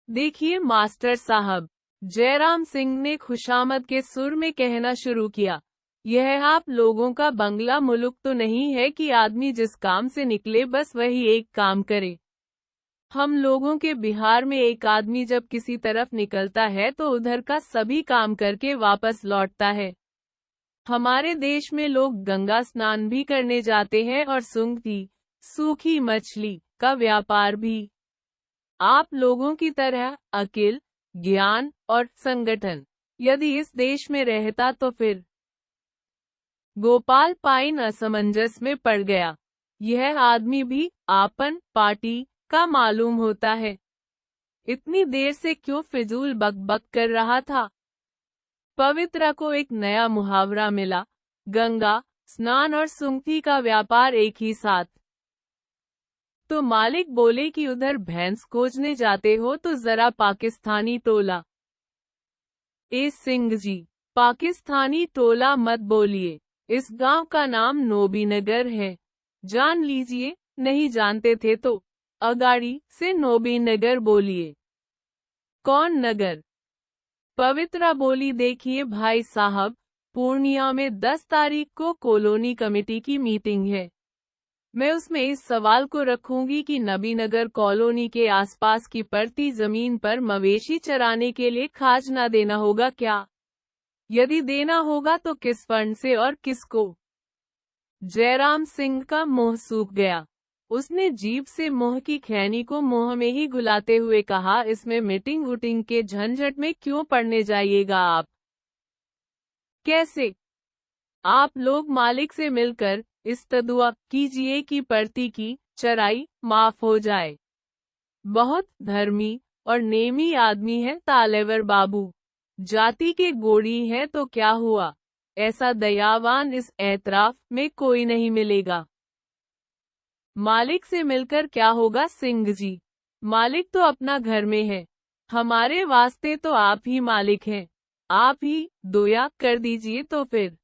Speaker 1: देखिए मास्टर साहब, जयराम सिंह ने खुशामद के सुर में कहना शुरू किया, यह आप लोगों का बंगला मुल्क तो नहीं है कि आदमी जिस काम से निकले बस वही एक काम करे। हम लोगों के बिहार में एक आदमी जब किसी तरफ निकलता है तो उधर का सभी काम करके वापस लौटता है। हमारे देश में लोग गंगा स्नान भी करने जाते हैं और सूंघती सूखी मछली का व्यापार भी। आप लोगों की तरह अकिल, ज्ञान और संगठन यदि इस देश में रहता तो फिर। गोपाल पाइन असमंजस में पड़ गया। यह आदमी भी आपन पार्टी का मालूम होता है, इतनी देर से क्यों फिजूल बकबक कर रहा था? पवित्रा को एक नया मुहावरा मिला, गंगा स्नान और सूंघती का व्यापार एक ही साथ। तो मालिक बोले कि उधर भैंस खोजने जाते हो तो जरा पाकिस्तानी टोला। ए सिंह जी, पाकिस्तानी टोला मत बोलिए, इस गांव का नाम नोबीनगर है, जान लीजिए। नहीं जानते थे तो अगाड़ी से नोबीनगर बोलिए। कौन नगर? पवित्रा बोली, देखिए भाई साहब, पूर्णिया में 10 तारीख को कॉलोनी कमेटी की मीटिंग है। मैं उसमें इस सवाल को रखूंगी कि नबीनगर कॉलोनी के आसपास की पड़ती जमीन पर मवेशी चराने के लिए खाजना देना होगा क्या? यदि देना होगा तो किस फंड से और किसको? जयराम सिंह का मुंह सूख गया। उसने जीभ से मोह की खैनी को मुंह में ही घुलाते हुए कहा, इसमें मीटिंग वुटिंग के झंझट में क्यों पड़ने जाइएगा आप? कैसे? आप लोग मालिक से मिलकर इस्तदुआ कीजिए कि पर्ती की चराई माफ हो जाए। बहुत धर्मी और नेमी आदमी है तालेवर बाबू। जाति के गोड़ी है तो क्या हुआ, ऐसा दयावान इस एतराफ में कोई नहीं मिलेगा। मालिक से मिलकर क्या होगा सिंह जी? मालिक तो अपना घर में है। हमारे वास्ते तो आप ही मालिक हैं। आप ही दोया कर दीजिए तो फिर।